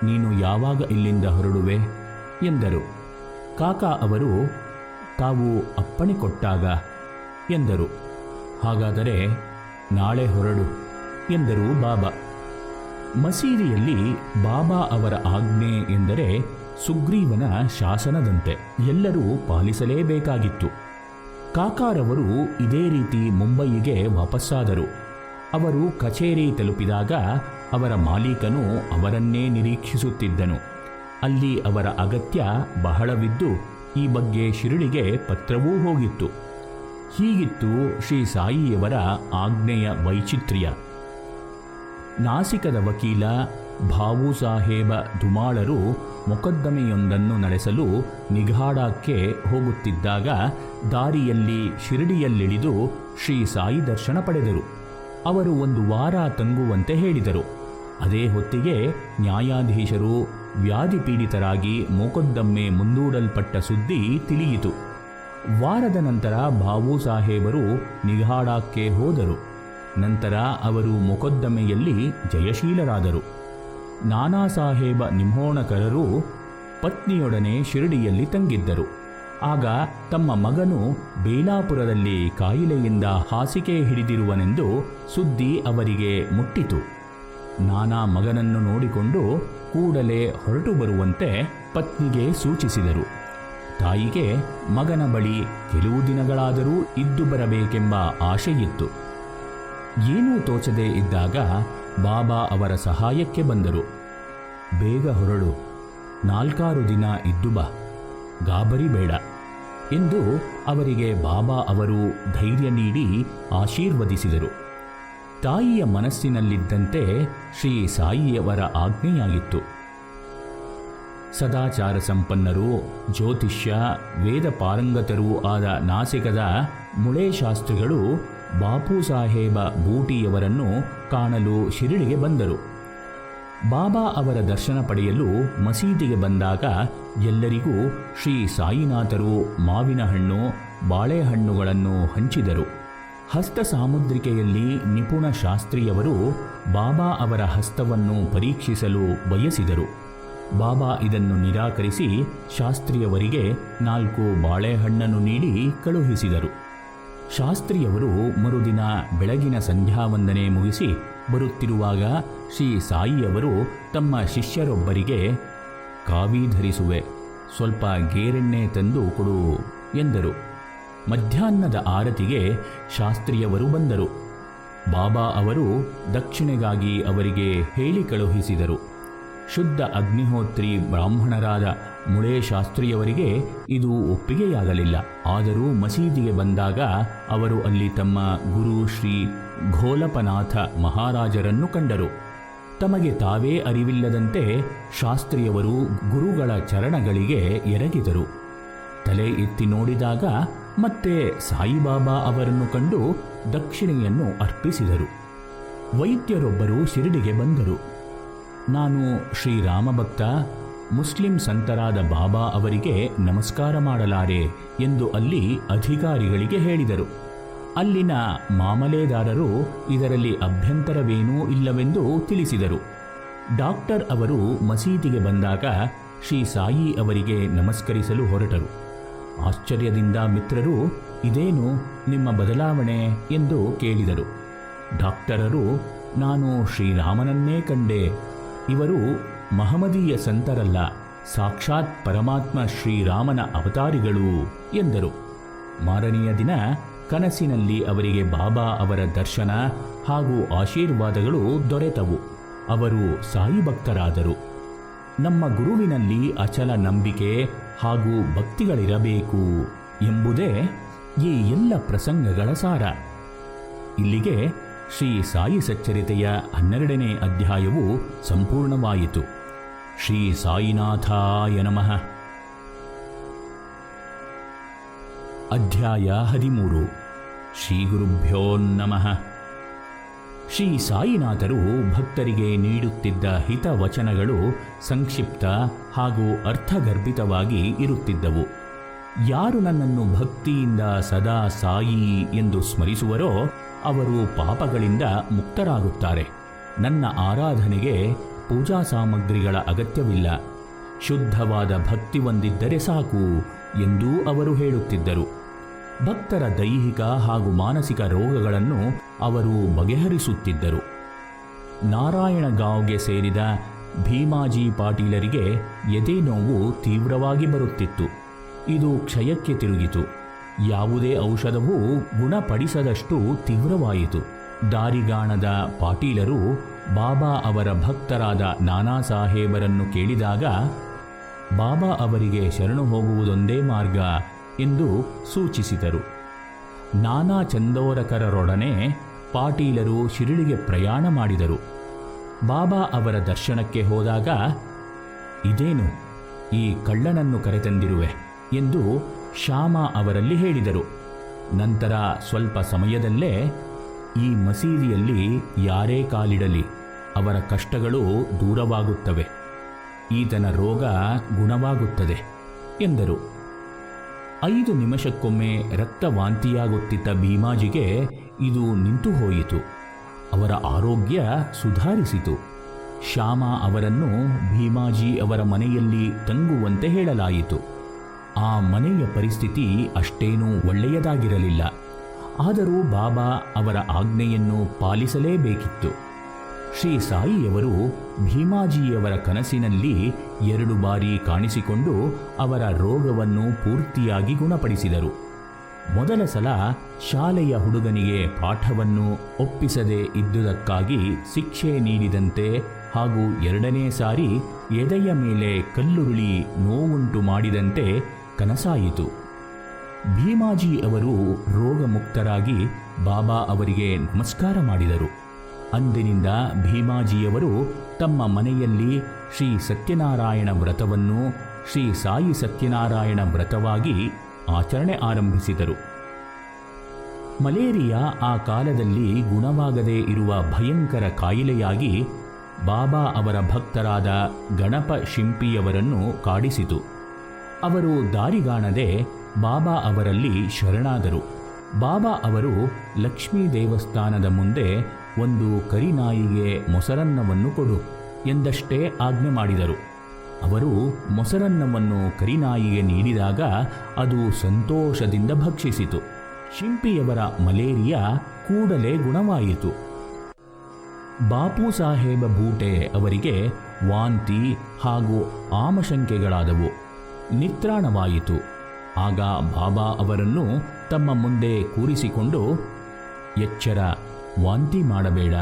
ನೀನು ಯಾವಾಗ ಇಲ್ಲಿಂದ ಹೊರಡುವೆ ಎಂದರು. ಕಾಕಾ ಅವರು, ತಾವು ಅಪ್ಪಣೆ ಕೊಟ್ಟಾಗ ಎಂದರು. ಹಾಗಾದರೆ ನಾಳೆ ಹೊರಡು ಎಂದರು ಬಾಬಾ. ಮಸೀದಿಯಲ್ಲಿ ಬಾಬಾ ಅವರ ಆಜ್ಞೆ ಎಂದರೆ ಸುಗ್ರೀವನ ಶಾಸನದಂತೆ ಎಲ್ಲರೂ ಪಾಲಿಸಲೇಬೇಕಾಗಿತ್ತು. ಕಾಕಾರವರು ಇದೇ ರೀತಿ ಮುಂಬಯಿಗೆ ವಾಪಸ್ಸಾದರು. ಅವರು ಕಚೇರಿ ತಲುಪಿದಾಗ ಅವರ ಮಾಲೀಕನು ಅವರನ್ನೇ ನಿರೀಕ್ಷಿಸುತ್ತಿದ್ದನು. ಅಲ್ಲಿ ಅವರ ಅಗತ್ಯ ಬಹಳವಿದ್ದು ಈ ಬಗ್ಗೆ ಶಿರಡಿಗೆ ಪತ್ರವೂ ಹೋಗಿತ್ತು. ಹೀಗಿತ್ತು ಶ್ರೀ ಸಾಯಿಯವರ ಆಜ್ಞೆಯ ವೈಚಿತ್ರ್ಯ. ನಾಸಿಕದ ವಕೀಲ ಭಾವು ಸಾಹೇಬ ದುಮಾಳರು ಮೊಕದ್ದಮೆಯೊಂದನ್ನು ನಡೆಸಲು ನಿಘಾಡಕ್ಕೆ ಹೋಗುತ್ತಿದ್ದಾಗ ದಾರಿಯಲ್ಲಿ ಶಿರಡಿಯಲ್ಲಿಳಿದು ಶ್ರೀ ಸಾಯಿ ದರ್ಶನ ಪಡೆದರು. ಅವರು 1 ವಾರ ತಂಗುವಂತೆ ಹೇಳಿದರು. ಅದೇ ಹೊತ್ತಿಗೆ ನ್ಯಾಯಾಧೀಶರು ವ್ಯಾಧಿಪೀಡಿತರಾಗಿ ಮೊಕದ್ದಮೆ ಮುಂದೂಡಲ್ಪಟ್ಟ ಸುದ್ದಿ ತಿಳಿಯಿತು. ವಾರದ ನಂತರ ಭಾವು ಸಾಹೇಬರು ನಿಘಾಡಕ್ಕೆ ಹೋದರು. ನಂತರ ಅವರು ಮೊಕದ್ದಮೆಯಲ್ಲಿ ಜಯಶೀಲರಾದರು. ನಾನಾ ಸಾಹೇಬ ನಿಂಹೋಣಕರರು ಪತ್ನಿಯೊಡನೆ ಶಿರಡಿಯಲ್ಲಿ ತಂಗಿದ್ದರು. ಆಗ ತಮ್ಮ ಮಗನು ಬೇಲಾಪುರದಲ್ಲಿ ಕಾಯಿಲೆಯಿಂದ ಹಾಸಿಗೆ ಹಿಡಿದಿರುವನೆಂದು ಸುದ್ದಿ ಅವರಿಗೆ ಮುಟ್ಟಿತು. ನಾನಾ ಮಗನನ್ನು ನೋಡಿಕೊಂಡು ಕೂಡಲೇ ಹೊರಟು ಬರುವಂತೆ ಪತ್ನಿಗೆ ಸೂಚಿಸಿದರು. ತಾಯಿಗೆ ಮಗನ ಬಳಿ ಕೆಲವು ದಿನಗಳಾದರೂ ಇದ್ದು ಬರಬೇಕೆಂಬ ಆಶೆಯಿತ್ತು. ಏನೂ ತೋಚದೇ ಇದ್ದಾಗ ಬಾಬಾ ಅವರ ಸಹಾಯಕ್ಕೆ ಬಂದರು. ಬೇಗ ಹೊರಡು, 4-6 ದಿನ ಇದ್ದು ಬಾ, ಗಾಬರಿ ಬೇಡ ಎಂದು ಅವರಿಗೆ ಬಾಬಾ ಅವರು ಧೈರ್ಯ ನೀಡಿ ಆಶೀರ್ವದಿಸಿದರು. ತಾಯಿಯ ಮನಸ್ಸಿನಲ್ಲಿದ್ದಂತೆ ಶ್ರೀ ಸಾಯಿಯವರ ಆಜ್ಞೆಯಾಗಿತ್ತು. ಸದಾಚಾರ ಸಂಪನ್ನರು, ಜ್ಯೋತಿಷ್ಯ, ವೇದ ಪಾರಂಗತರೂ ಆದ ನಾಸಿಕದ ಮುಳೆ ಶಾಸ್ತ್ರಿಗಳು ಬಾಪು ಸಾಹೇಬ ಬೂಟಿಯವರನ್ನು ಕಾಣಲು ಶಿರಡಿಗೆ ಬಂದರು. ಬಾಬಾ ಅವರ ದರ್ಶನ ಪಡೆಯಲು ಮಸೀದಿಗೆ ಬಂದಾಗ ಎಲ್ಲರಿಗೂ ಶ್ರೀ ಸಾಯಿನಾಥರು ಮಾವಿನ ಹಣ್ಣು, ಬಾಳೆಹಣ್ಣುಗಳನ್ನು ಹಂಚಿದರು. ಹಸ್ತ ಸಾಮುದ್ರಿಕೆಯಲ್ಲಿ ನಿಪುಣ ಶಾಸ್ತ್ರಿಯವರು ಬಾಬಾ ಅವರ ಹಸ್ತವನ್ನು ಪರೀಕ್ಷಿಸಲು ಬಯಸಿದರು. ಬಾಬಾ ಇದನ್ನು ನಿರಾಕರಿಸಿ ಶಾಸ್ತ್ರಿಯವರಿಗೆ 4 ಬಾಳೆಹಣ್ಣನ್ನು ನೀಡಿ ಕಳುಹಿಸಿದರು. ಶಾಸ್ತ್ರಿಯವರು ಮರುದಿನ ಬೆಳಗಿನ ಸಂಧ್ಯಾವಂದನೆ ಮುಗಿಸಿ ಬರುತ್ತಿರುವಾಗ ಶ್ರೀ ಸಾಯಿಯವರು ತಮ್ಮ ಶಿಷ್ಯರೊಬ್ಬರಿಗೆ, ಕಾವಿ ಧರಿಸುವೆ, ಸ್ವಲ್ಪ ಗೇರೆಣ್ಣೆ ತಂದು ಕೊಡು ಎಂದರು. ಮಧ್ಯಾಹ್ನದ ಆರತಿಗೆ ಶಾಸ್ತ್ರಿಯವರು ಬಂದರು. ಬಾಬಾ ಅವರು ದಕ್ಷಿಣೆಗಾಗಿ ಅವರಿಗೆ ಹೇಳಿ ಕಳುಹಿಸಿದರು. ಶುದ್ಧ ಅಗ್ನಿಹೋತ್ರಿ ಬ್ರಾಹ್ಮಣರಾದ ಮುಳೆ ಶಾಸ್ತ್ರಿಯವರಿಗೆ ಇದು ಒಪ್ಪಿಗೆಯಾಗಲಿಲ್ಲ. ಆದರೂ ಮಸೀದಿಗೆ ಬಂದಾಗ ಅವರು ಅಲ್ಲಿ ತಮ್ಮ ಗುರು ಶ್ರೀ ಘೋಲಪನಾಥ ಮಹಾರಾಜರನ್ನು ಕಂಡರು. ತಮಗೆ ತಾವೇ ಅರಿವಿಲ್ಲದಂತೆ ಶಾಸ್ತ್ರಿಯವರು ಗುರುಗಳ ಚರಣಗಳಿಗೆ ಎರಗಿದರು. ತಲೆ ಎತ್ತಿ ನೋಡಿದಾಗ ಮತ್ತೆ ಸಾಯಿಬಾಬಾ ಅವರನ್ನು ಕಂಡು ದಕ್ಷಿಣೆಯನ್ನು ಅರ್ಪಿಸಿದರು. ವೈದ್ಯರೊಬ್ಬರು ಶಿರಡಿಗೆ ಬಂದರು. ನಾನು ಶ್ರೀರಾಮಭಕ್ತ, ಮುಸ್ಲಿಂ ಸಂತರಾದ ಬಾಬಾ ಅವರಿಗೆ ನಮಸ್ಕಾರ ಮಾಡಲಾರೆ ಎಂದು ಅಲ್ಲಿ ಅಧಿಕಾರಿಗಳಿಗೆ ಹೇಳಿದರು. ಅಲ್ಲಿನ ಮಾಮಲೆದಾರರು ಇದರಲ್ಲಿ ಅಭ್ಯಂತರವೇನೂ ಇಲ್ಲವೆಂದು ತಿಳಿಸಿದರು. ಡಾಕ್ಟರ್ ಅವರು ಮಸೀದಿಗೆ ಬಂದಾಗ ಶ್ರೀ ಸಾಯಿ ಅವರಿಗೆ ನಮಸ್ಕರಿಸಲು ಹೊರಟರು. ಆಶ್ಚರ್ಯದಿಂದ ಮಿತ್ರರು, ಇದೇನು ನಿಮ್ಮ ಬದಲಾವಣೆ ಎಂದು ಕೇಳಿದರು. ಡಾಕ್ಟರರು, ನಾನು ಶ್ರೀರಾಮನನ್ನೇ ಕಂಡೆ. ಇವರು ಮಹಮದೀಯ ಸಂತರಲ್ಲ, ಸಾಕ್ಷಾತ್ ಪರಮಾತ್ಮ ಶ್ರೀರಾಮನ ಅವತಾರಿಗಳು ಎಂದರು. ಮಾರನೆಯ ದಿನ ಕನಸಿನಲ್ಲಿ ಅವರಿಗೆ ಬಾಬಾ ಅವರ ದರ್ಶನ ಹಾಗೂ ಆಶೀರ್ವಾದಗಳು ದೊರೆತವು. ಅವರು ಸಾಯಿ ಭಕ್ತರಾದರು. ನಮ್ಮ ಗುರುವಿನಲ್ಲಿ ಅಚಲ ನಂಬಿಕೆ ಹಾಗೂ ಭಕ್ತಿಗಳಿರಬೇಕು ಎಂಬುದೇ ಈ ಎಲ್ಲ ಪ್ರಸಂಗಗಳ ಸಾರ. ಇಲ್ಲಿಗೆ ಶ್ರೀ ಸಾಯಿ ಸಚ್ಚರಿತೆಯ 12ನೇ ಅಧ್ಯಾಯವು ಸಂಪೂರ್ಣವಾಯಿತು. ಶ್ರೀ ಸಾಯಿನಾಥಾಯ ನಮಃ. ಅಧ್ಯಾಯ 13. ಶ್ರೀ ಗುರುಭ್ಯೋ ನಮಃ. ಶ್ರೀ ಸಾಯಿನಾಥರು ಭಕ್ತರಿಗೆ ನೀಡುತ್ತಿದ್ದ ಹಿತವಚನಗಳು ಸಂಕ್ಷಿಪ್ತ ಹಾಗೂ ಅರ್ಥಗರ್ಭಿತವಾಗಿ ಇರುತ್ತಿದ್ದವು. ಯಾರು ನನ್ನನ್ನು ಭಕ್ತಿಯಿಂದ ಸದಾ ಸಾಯಿ ಎಂದು ಸ್ಮರಿಸುವರೋ ಅವರು ಪಾಪಗಳಿಂದ ಮುಕ್ತರಾಗುತ್ತಾರೆ. ನನ್ನ ಆರಾಧನೆಗೆ ಪೂಜಾ ಸಾಮಗ್ರಿಗಳ ಅಗತ್ಯವಿಲ್ಲ, ಶುದ್ಧವಾದ ಭಕ್ತಿ ಹೊಂದಿದ್ದರೆ ಸಾಕು ಎಂದೂ ಅವರು ಹೇಳುತ್ತಿದ್ದರು. ಭಕ್ತರ ದೈಹಿಕ ಹಾಗೂ ಮಾನಸಿಕ ರೋಗಗಳನ್ನು ಅವರು ಬಗೆಹರಿಸುತ್ತಿದ್ದರು. ನಾರಾಯಣಗಾಂವ್ಗೆ ಸೇರಿದ ಭೀಮಾಜಿ ಪಾಟೀಲರಿಗೆ ಎದೆ ನೋವು ತೀವ್ರವಾಗಿ ಬರುತ್ತಿತ್ತು. ಇದು ಕ್ಷಯಕ್ಕೆ ತಿರುಗಿತು. ಯಾವುದೇ ಔಷಧವೂ ಗುಣಪಡಿಸದಷ್ಟು ತೀವ್ರವಾಯಿತು. ದಾರಿಗಾಣದ ಪಾಟೀಲರು ಬಾಬಾ ಅವರ ಭಕ್ತರಾದ ನಾನಾ ಸಾಹೇಬರನ್ನು ಕೇಳಿದಾಗ ಬಾಬಾ ಅವರಿಗೆ ಶರಣು ಹೋಗುವುದೊಂದೇ ಮಾರ್ಗ ಎಂದು ಸೂಚಿಸಿದರು. ನಾನಾ ಚಂದೋರಕರರೊಡನೆ ಪಾಟೀಲರು ಶಿರಡಿಗೆ ಪ್ರಯಾಣ ಮಾಡಿದರು. ಬಾಬಾ ಅವರ ದರ್ಶನಕ್ಕೆ ಹೋದಾಗ, ಇದೇನು ಈ ಕಳ್ಳನನ್ನು ಕರೆತಂದಿರುವೆ ಎಂದು ಶ್ಯಾಮ ಅವರಲ್ಲಿ ಹೇಳಿದರು. ನಂತರ ಸ್ವಲ್ಪ ಸಮಯದಲ್ಲೇ, ಈ ಮಸೀದಿಯಲ್ಲಿ ಯಾರೇ ಕಾಲಿಡಲಿ ಅವರ ಕಷ್ಟಗಳು ದೂರವಾಗುತ್ತವೆ, ಈತನ ರೋಗ ಗುಣವಾಗುತ್ತದೆ ಎಂದರು. 5 ನಿಮಿಷಕ್ಕೊಮ್ಮೆ ರಕ್ತವಾಂತಿಯಾಗುತ್ತಿದ್ದ ಭೀಮಾಜಿಗೆ ಇದು ನಿಂತು ಹೋಯಿತು. ಅವರ ಆರೋಗ್ಯ ಸುಧಾರಿಸಿತು. ಶ್ಯಾಮ ಅವರನ್ನು ಭೀಮಾಜಿ ಅವರ ಮನೆಯಲ್ಲಿ ತಂಗುವಂತೆ ಹೇಳಲಾಯಿತು. ಆ ಮನೆಯ ಪರಿಸ್ಥಿತಿ ಅಷ್ಟೇನೂ ಒಳ್ಳೆಯದಾಗಿರಲಿಲ್ಲ. ಆದರೂ ಬಾಬಾ ಅವರ ಆಜ್ಞೆಯನ್ನು ಪಾಲಿಸಲೇಬೇಕಿತ್ತು. ಶ್ರೀ ಸಾಯಿಯವರು ಭೀಮಾಜಿಯವರ ಕನಸಿನಲ್ಲಿ 2 ಬಾರಿ ಕಾಣಿಸಿಕೊಂಡು ಅವರ ರೋಗವನ್ನು ಪೂರ್ತಿಯಾಗಿ ಗುಣಪಡಿಸಿದರು. ಮೊದಲ ಸಲ ಶಾಲೆಯ ಹುಡುಗನಿಗೆ ಪಾಠವನ್ನು ಒಪ್ಪಿಸದೇ ಇದ್ದುದಕ್ಕಾಗಿ ಶಿಕ್ಷೆ ನೀಡಿದಂತೆ ಹಾಗೂ 2ನೇ ಸಾರಿ ಎದೆಯ ಮೇಲೆ ಕಲ್ಲುರುಳಿ ನೋವುಂಟು ಮಾಡಿದಂತೆ ಕನಸಾಯಿತು. ಭೀಮಾಜಿ ಅವರು ರೋಗಮುಕ್ತರಾಗಿ ಬಾಬಾ ಅವರಿಗೆ ನಮಸ್ಕಾರ ಮಾಡಿದರು. ಅಂದಿನಿಂದ ಭೀಮಾಜಿಯವರು ತಮ್ಮ ಮನೆಯಲ್ಲಿ ಶ್ರೀ ಸತ್ಯನಾರಾಯಣ ವ್ರತವನ್ನು ಶ್ರೀ ಸಾಯಿ ಸತ್ಯನಾರಾಯಣ ವ್ರತವಾಗಿ ಆಚರಣೆ ಆರಂಭಿಸಿದರು. ಮಲೇರಿಯಾ ಆ ಕಾಲದಲ್ಲಿ ಗುಣವಾಗದೇ ಇರುವ ಭಯಂಕರ ಕಾಯಿಲೆಯಾಗಿ ಬಾಬಾ ಅವರ ಭಕ್ತರಾದ ಗಣಪ ಶಿಂಪಿಯವರನ್ನು ಕಾಡಿಸಿತು. ಅವರು ದಾರಿಗಾಣದೆ ಬಾಬಾ ಅವರಲ್ಲಿ ಶರಣಾದರು. ಬಾಬಾ ಅವರು ಲಕ್ಷ್ಮೀ ದೇವಸ್ಥಾನದ ಮುಂದೆ ಒಂದು ಕರಿನಾಯಿಗೆ ಮೊಸರನ್ನವನ್ನು ಕೊಡು ಎಂದಷ್ಟೇ ಆಜ್ಞೆ ಮಾಡಿದರು. ಅವರು ಮೊಸರನ್ನವನ್ನು ಕರಿನಾಯಿಗೆ ನೀಡಿದಾಗ ಅದು ಸಂತೋಷದಿಂದ ಭಕ್ಷಿಸಿತು. ಶಿಂಪಿಯವರ ಮಲೇರಿಯಾ ಕೂಡಲೇ ಗುಣವಾಯಿತು. ಬಾಪು ಸಾಹೇಬ ಬೂಟೆ ಅವರಿಗೆ ವಾಂತಿ ಹಾಗೂ ಆಮಶಂಕೆಗಳಾದವು. ನಿತ್ರಾಣವಾಯಿತು. ಆಗ ಬಾಬಾ ಅವರನ್ನು ತಮ್ಮ ಮುಂದೆ ಕೂರಿಸಿಕೊಂಡು, ಎಚ್ಚರ, ವಾಂತಿ ಮಾಡಬೇಡ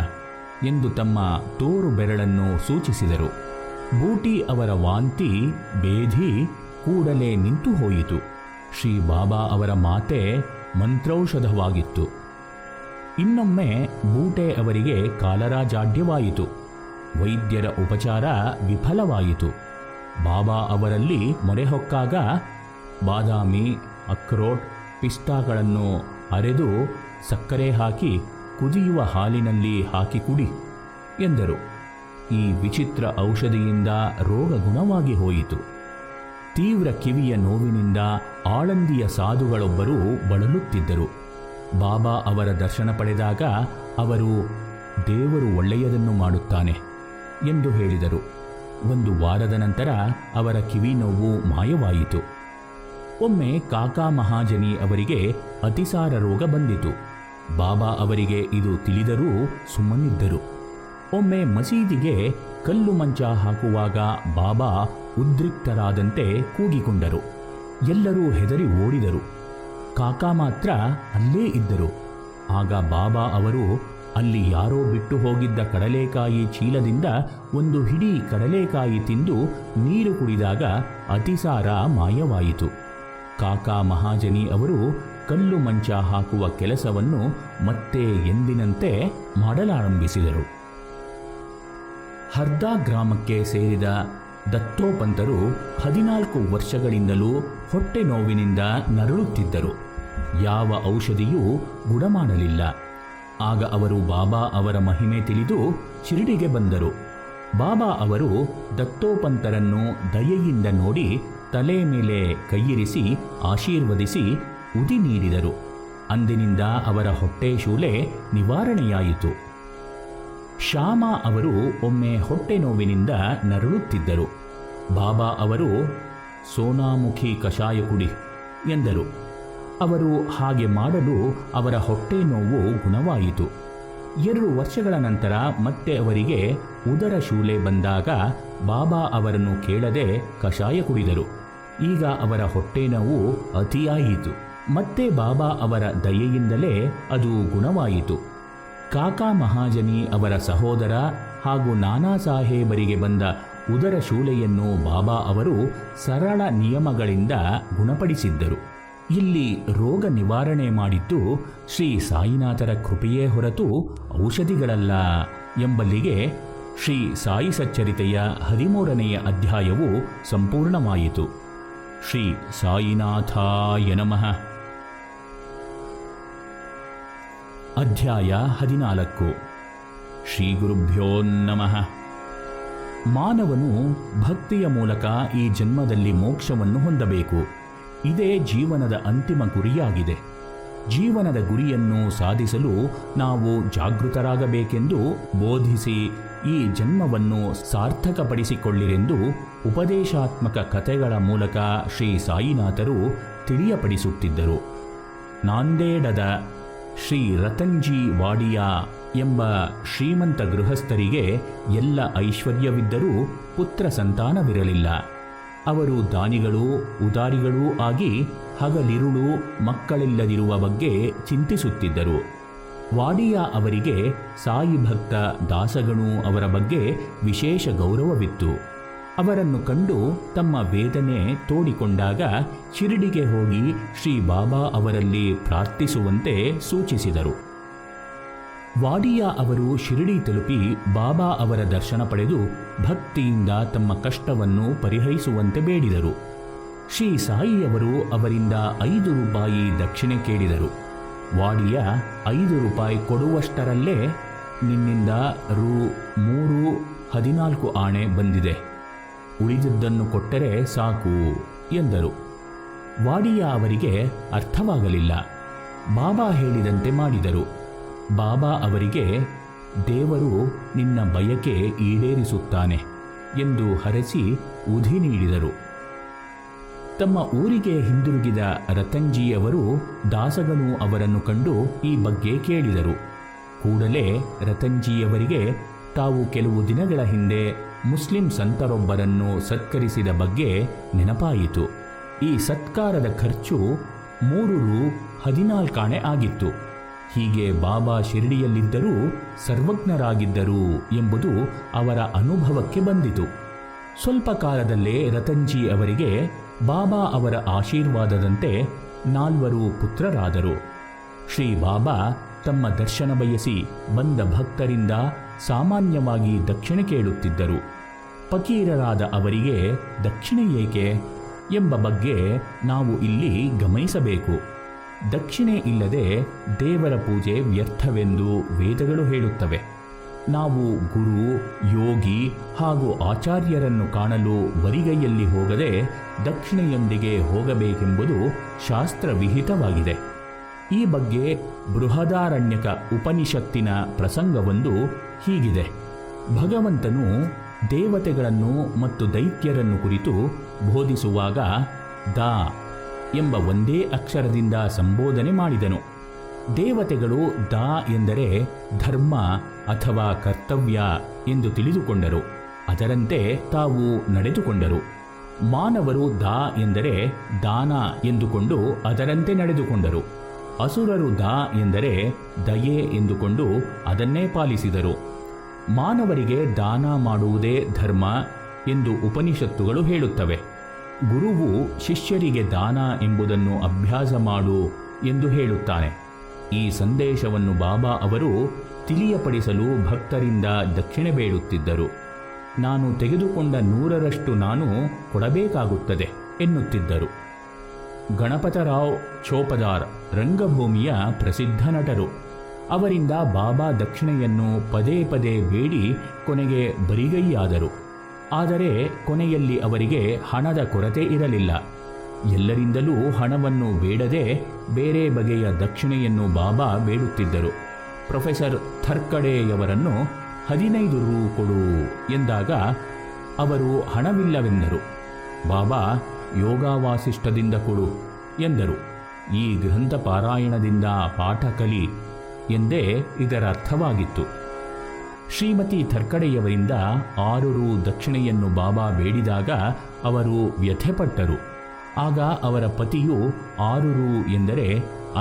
ಎಂದು ತಮ್ಮ ತೋರು ಬೆರಳನ್ನು ಸೂಚಿಸಿದರು. ಬೂಟಿ ಅವರ ವಾಂತಿ ಬೇಧಿ ಕೂಡಲೇ ನಿಂತು ಹೋಯಿತು. ಶ್ರೀ ಬಾಬಾ ಅವರ ಮಾತೆ ಮಂತ್ರೌಷಧವಾಗಿತ್ತು. ಇನ್ನೊಮ್ಮೆ ಬೂಟೆ ಅವರಿಗೆ ಕಾಲರಾ ಜಾಡ್ಯವಾಯಿತು. ವೈದ್ಯರ ಉಪಚಾರ ವಿಫಲವಾಯಿತು. ಬಾಬಾ ಅವರಲ್ಲಿ ಮೊರೆಹೊಕ್ಕಾಗ ಬಾದಾಮಿ, ಅಕ್ರೋಟ್, ಪಿಸ್ತಾಗಳನ್ನು ಅರೆದು ಸಕ್ಕರೆ ಹಾಕಿ ಕುದಿಯುವ ಹಾಲಿನಲ್ಲಿ ಹಾಕಿ ಕುಡಿ ಎಂದರು. ಈ ವಿಚಿತ್ರ ಔಷಧಿಯಿಂದ ರೋಗ ಗುಣವಾಗಿ ಹೋಯಿತು. ತೀವ್ರ ಕಿವಿಯ ನೋವಿನಿಂದ ಆಳಂದಿಯ ಸಾಧುಗಳೊಬ್ಬರು ಬಳಲುತ್ತಿದ್ದರು. ಬಾಬಾ ಅವರ ದರ್ಶನ ಪಡೆದಾಗ ಅವರು, ದೇವರು ಒಳ್ಳೆಯದನ್ನು ಮಾಡುತ್ತಾನೆ ಎಂದು ಹೇಳಿದರು. 1 ವಾರದ ನಂತರ ಅವರ ಕಿವಿ ನೋವು ಮಾಯವಾಯಿತು. ಒಮ್ಮೆ ಕಾಕಾ ಮಹಾಜನಿ ಅವರಿಗೆ ಅತಿಸಾರ ರೋಗ ಬಂದಿತು. ಬಾಬಾ ಅವರಿಗೆ ಇದು ತಿಳಿದರೂ ಸುಮ್ಮನಿದ್ದರು. ಒಮ್ಮೆ ಮಸೀದಿಗೆ ಕಲ್ಲು ಮಂಚ ಹಾಕುವಾಗ ಬಾಬಾ ಉದ್ರಿಕ್ತರಾದಂತೆ ಕೂಗಿಕೊಂಡರು. ಎಲ್ಲರೂ ಹೆದರಿ ಓಡಿದರು. ಕಾಕಾ ಮಾತ್ರ ಅಲ್ಲೇ ಇದ್ದರು. ಆಗ ಬಾಬಾ ಅವರು ಅಲ್ಲಿ ಯಾರೋ ಬಿಟ್ಟು ಹೋಗಿದ್ದ ಕಡಲೆಕಾಯಿ ಚೀಲದಿಂದ ಒಂದು ಹಿಡಿ ಕಡಲೆಕಾಯಿ ತಿಂದು ನೀರು ಕುಡಿದಾಗ ಅತಿಸಾರ ಮಾಯವಾಯಿತು. ಕಾಕಾ ಮಹಾಜನಿ ಅವರು ಕಲ್ಲು ಮಂಚ ಹಾಕುವ ಕೆಲಸವನ್ನು ಮತ್ತೆ ಎಂದಿನಂತೆ ಮಾಡಲಾರಂಭಿಸಿದರು. ಹರ್ದಾ ಗ್ರಾಮಕ್ಕೆ ಸೇರಿದ ದತ್ತೋಪಂತರು 14 ವರ್ಷಗಳಿಂದಲೂ ಹೊಟ್ಟೆ ನೋವಿನಿಂದ ನರಳುತ್ತಿದ್ದರು. ಯಾವ ಔಷಧಿಯೂ ಗುಣ ಮಾಡಲಿಲ್ಲ. ಆಗ ಅವರು ಬಾಬಾ ಅವರ ಮಹಿಮೆ ತಿಳಿದು ಶಿರಡಿಗೆ ಬಂದರು. ಬಾಬಾ ಅವರು ದತ್ತೋಪಂತರನ್ನು ದಯೆಯಿಂದ ನೋಡಿ ತಲೆ ಮೇಲೆ ಕೈಯಿರಿಸಿ ಆಶೀರ್ವದಿಸಿ ಉದಿ ನೀಡಿದರು. ಅಂದಿನಿಂದ ಅವರ ಹೊಟ್ಟೆ ಶೂಲೆ ನಿವಾರಣೆಯಾಯಿತು. ಶ್ಯಾಮ ಅವರು ಒಮ್ಮೆ ಹೊಟ್ಟೆ ನೋವಿನಿಂದ ನರಳುತ್ತಿದ್ದರು. ಬಾಬಾ ಅವರು ಸೋನಾಮುಖಿ ಕಷಾಯ ಕುಡಿ ಎಂದರು. ಅವರು ಹಾಗೆ ಮಾಡಲು ಅವರ ಹೊಟ್ಟೆ ನೋವು ಗುಣವಾಯಿತು. 2 ವರ್ಷಗಳ ನಂತರ ಮತ್ತೆ ಅವರಿಗೆ ಉದರ ಶೂಲೆ ಬಂದಾಗ ಬಾಬಾ ಅವರನ್ನು ಕೇಳದೆ ಕಷಾಯ ಕುಡಿದರು. ಈಗ ಅವರ ಹೊಟ್ಟೆ ನೋವು ಅತಿಯಾಯಿತು. ಮತ್ತೆ ಬಾಬಾ ಅವರ ದಯೆಯಿಂದಲೇ ಅದು ಗುಣವಾಯಿತು. ಕಾಕಾ ಮಹಾಜನಿ ಅವರ ಸಹೋದರ ಹಾಗೂ ನಾನಾ ಸಾಹೇಬರಿಗೆ ಬಂದ ಉದರ ಶೂಲೆಯನ್ನು ಬಾಬಾ ಅವರು ಸರಳ ನಿಯಮಗಳಿಂದ ಗುಣಪಡಿಸಿದ್ದರು. ಇಲ್ಲಿ ರೋಗ ನಿವಾರಣೆ ಮಾಡಿದ್ದು ಶ್ರೀ ಸಾಯಿನಾಥರ ಕೃಪೆಯೇ ಹೊರತು ಔಷಧಿಗಳಲ್ಲ ಎಂಬಲ್ಲಿಗೆ ಶ್ರೀ ಸಾಯಿ ಸಚ್ಚರಿತೆಯ 13ನೆಯ ಅಧ್ಯಾಯವು ಸಂಪೂರ್ಣವಾಯಿತು. ಶ್ರೀ ಸಾಯಿನಾಥಾಯ ನಮಃ. ಅಧ್ಯಾಯ 14. ಶ್ರೀ ಗುರುಭ್ಯೋ ನಮಃ. ಮಾನವನು ಭಕ್ತಿಯ ಮೂಲಕ ಈ ಜನ್ಮದಲ್ಲಿ ಮೋಕ್ಷವನ್ನು ಹೊಂದಬೇಕು. ಇದೇ ಜೀವನದ ಅಂತಿಮ ಗುರಿಯಾಗಿದೆ. ಜೀವನದ ಗುರಿಯನ್ನು ಸಾಧಿಸಲು ನಾವು ಜಾಗೃತರಾಗಬೇಕೆಂದು ಬೋಧಿಸಿ ಈ ಜನ್ಮವನ್ನು ಸಾರ್ಥಕಪಡಿಸಿಕೊಳ್ಳಿರೆಂದು ಉಪದೇಶಾತ್ಮಕ ಕಥೆಗಳ ಮೂಲಕ ಶ್ರೀ ಸಾಯಿನಾಥರು ತಿಳಿಯಪಡಿಸುತ್ತಿದ್ದರು. ನಾಂದೇಡದ ಶ್ರೀ ರತನ್ಜಿ ವಾಡಿಯಾ ಎಂಬ ಶ್ರೀಮಂತ ಗೃಹಸ್ಥರಿಗೆ ಎಲ್ಲ ಐಶ್ವರ್ಯವಿದ್ದರೂ ಪುತ್ರ ಸಂತಾನವಿರಲಿಲ್ಲ. ಅವರು ದಾನಿಗಳೂ ಉದಾರಿಗಳೂ ಆಗಿ ಹಗಲಿರುಳು ಮಕ್ಕಳಿಲ್ಲದಿರುವ ಬಗ್ಗೆ ಚಿಂತಿಸುತ್ತಿದ್ದರು. ವಾಡಿಯಾ ಅವರಿಗೆ ಸಾಯಿ ಭಕ್ತ ದಾಸಗಣು ಅವರ ಬಗ್ಗೆ ವಿಶೇಷ ಗೌರವವಿತ್ತು. ಅವರನ್ನು ಕಂಡು ತಮ್ಮ ವೇದನೆ ತೋಡಿಕೊಂಡಾಗ ಶಿರಡಿಗೆ ಹೋಗಿ ಶ್ರೀ ಬಾಬಾ ಅವರಲ್ಲಿ ಪ್ರಾರ್ಥಿಸುವಂತೆ ಸೂಚಿಸಿದರು. ವಾಡಿಯಾ ಅವರು ಶಿರಡಿ ತಲುಪಿ ಬಾಬಾ ಅವರ ದರ್ಶನ ಪಡೆದು ಭಕ್ತಿಯಿಂದ ತಮ್ಮ ಕಷ್ಟವನ್ನು ಪರಿಹರಿಸುವಂತೆ ಬೇಡಿದರು. ಶ್ರೀ ಸಾಯಿಯವರು ಅವರಿಂದ 5 ರೂಪಾಯಿ ದಕ್ಷಿಣೆ ಕೇಳಿದರು. ವಾಡಿಯಾ 5 ರೂಪಾಯಿ ಕೊಡುವಷ್ಟರಲ್ಲೇ ನಿನ್ನಿಂದ ರೂ 314 ಆಣೆ ಬಂದಿದೆ, ಉಳಿದದ್ದನ್ನು ಕೊಟ್ಟರೆ ಸಾಕು ಎಂದರು. ವಾಡಿಯಾ ಅವರಿಗೆ ಅರ್ಥವಾಗಲಿಲ್ಲ. ಬಾಬಾ ಹೇಳಿದಂತೆ ಮಾಡಿದರು. ಬಾಬಾ ಅವರಿಗೆ ದೇವರು ನಿನ್ನ ಬಯಕೆ ಈಡೇರಿಸುತ್ತಾನೆ ಎಂದು ಹರಸಿ ಉಧಿ ನೀಡಿದರು. ತಮ್ಮ ಊರಿಗೆ ಹಿಂದಿರುಗಿದ ರತನ್ಜಿಯವರು ದಾಸಗಣು ಅವರನ್ನು ಕಂಡು ಈ ಬಗ್ಗೆ ಕೇಳಿದರು. ಕೂಡಲೇ ರತನ್ಜಿಯವರಿಗೆ ತಾವು ಕೆಲವು ದಿನಗಳ ಹಿಂದೆ ಮುಸ್ಲಿಂ ಸಂತರೊಬ್ಬರನ್ನು ಸತ್ಕರಿಸಿದ ಬಗ್ಗೆ ನೆನಪಾಯಿತು. ಈ ಸತ್ಕಾರದ ಖರ್ಚು 3 ರೂ 14 ಆಣೆ ಆಗಿತ್ತು. ಹೀಗೆ ಬಾಬಾ ಶಿರಡಿಯಲ್ಲಿದ್ದರೂ ಸರ್ವಜ್ಞರಾಗಿದ್ದರು ಎಂಬುದು ಅವರ ಅನುಭವಕ್ಕೆ ಬಂದಿತು. ಸ್ವಲ್ಪ ಕಾಲದಲ್ಲೇ ರತನ್ಜಿ ಅವರಿಗೆ ಬಾಬಾ ಅವರ ಆಶೀರ್ವಾದದಂತೆ 4 ಪುತ್ರರಾದರು. ಶ್ರೀ ಬಾಬಾ ತಮ್ಮ ದರ್ಶನ ಬಯಸಿ ಬಂದ ಭಕ್ತರಿಂದ ಸಾಮಾನ್ಯವಾಗಿ ದಕ್ಷಿಣೆ ಕೇಳುತ್ತಿದ್ದರು. ಫಕೀರರಾದ ಅವರಿಗೆ ದಕ್ಷಿಣೆ ಏಕೆ ಎಂಬ ಬಗ್ಗೆ ನಾವು ಇಲ್ಲಿ ಗಮನಿಸಬೇಕು. ದಕ್ಷಿಣೆ ಇಲ್ಲದೆ ದೇವರ ಪೂಜೆ ವ್ಯರ್ಥವೆಂದು ವೇದಗಳು ಹೇಳುತ್ತವೆ. ನಾವು ಗುರು, ಯೋಗಿ ಹಾಗೂ ಆಚಾರ್ಯರನ್ನು ಕಾಣಲು ಬರಿಗೈಯಲ್ಲಿ ಹೋಗದೆ ದಕ್ಷಿಣೆಯೊಂದಿಗೆ ಹೋಗಬೇಕೆಂಬುದು ಶಾಸ್ತ್ರವಿಹಿತವಾಗಿದೆ. ಈ ಬಗ್ಗೆ ಬೃಹದಾರಣ್ಯಕ ಉಪನಿಷತ್ತಿನ ಪ್ರಸಂಗವೊಂದು ಹೀಗಿದೆ. ಭಗವಂತನು ದೇವತೆಗಳನ್ನು ಮತ್ತು ದೈತ್ಯರನ್ನು ಕುರಿತು ಬೋಧಿಸುವಾಗ ದಾ ಎಂಬ ಒಂದೇ ಅಕ್ಷರದಿಂದ ಸಂಬೋಧನೆ ಮಾಡಿದನು. ದೇವತೆಗಳು ದಾ ಎಂದರೆ ಧರ್ಮ ಅಥವಾ ಕರ್ತವ್ಯ ಎಂದು ತಿಳಿದುಕೊಂಡರು. ಅದರಂತೆ ತಾವು ನಡೆದುಕೊಂಡರು. ಮಾನವರು ದಾ ಎಂದರೆ ದಾನ ಎಂದುಕೊಂಡು ಅದರಂತೆ ನಡೆದುಕೊಂಡರು. ಅಸುರರು ಎಂದರೆ ದಯೆ ಎಂದುಕೊಂಡು ಅದನ್ನೇ ಪಾಲಿಸಿದರು. ಮಾನವರಿಗೆ ದಾನ ಮಾಡುವುದೇ ಧರ್ಮ ಎಂದು ಉಪನಿಷತ್ತುಗಳು ಹೇಳುತ್ತವೆ. ಗುರುವು ಶಿಷ್ಯರಿಗೆ ದಾನ ಎಂಬುದನ್ನು ಅಭ್ಯಾಸ ಮಾಡು ಎಂದು ಹೇಳುತ್ತಾನೆ. ಈ ಸಂದೇಶವನ್ನು ಬಾಬಾ ಅವರು ತಿಳಿಯಪಡಿಸಲು ಭಕ್ತರಿಂದ ದಕ್ಷಿಣೆ ಬೇಡುತ್ತಿದ್ದರು. ನಾನು ತೆಗೆದುಕೊಂಡ 100ರಷ್ಟು ನಾನು ಕೊಡಬೇಕಾಗುತ್ತದೆ ಎನ್ನುತ್ತಿದ್ದರು. ಗಣಪತರಾವ್ ಚೋಪದಾರ್ ರಂಗಭೂಮಿಯ ಪ್ರಸಿದ್ಧ ನಟರು. ಅವರಿಂದ ಬಾಬಾ ದಕ್ಷಿಣೆಯನ್ನು ಪದೇ ಪದೇ ಬೇಡಿ ಕೊನೆಗೆ ಬರಿಗೈಯಾದರು. ಆದರೆ ಕೊನೆಯಲ್ಲಿ ಅವರಿಗೆ ಹಣದ ಕೊರತೆ ಇರಲಿಲ್ಲ. ಎಲ್ಲರಿಂದಲೂ ಹಣವನ್ನು ಬೇಡದೆ ಬೇರೆ ಬಗೆಯ ದಕ್ಷಿಣೆಯನ್ನು ಬಾಬಾ ಬೇಡುತ್ತಿದ್ದರು. ಪ್ರೊಫೆಸರ್ ಥರ್ಕಡೆಯವರನ್ನು 15 ರೂ ಕೊಡು ಎಂದಾಗ ಅವರು ಹಣವಿಲ್ಲವೆಂದರು. ಬಾಬಾ ಯೋಗಾವಾಸಿಷ್ಠದಿಂದ ಕೊಡು ಎಂದರು. ಈ ಗ್ರಂಥ ಪಾರಾಯಣದಿಂದ ಪಾಠ ಕಲಿ ಎಂದೇ ಇದರ ಅರ್ಥವಾಗಿತ್ತು. ಶ್ರೀಮತಿ ಥರ್ಕಡೆಯವರಿಂದ 6 ರೂ ದಕ್ಷಿಣೆಯನ್ನು ಬಾಬಾ ಬೇಡಿದಾಗ ಅವರು ವ್ಯಥೆಪಟ್ಟರು. ಆಗ ಅವರ ಪತಿಯು 6 ರೂ ಎಂದರೆ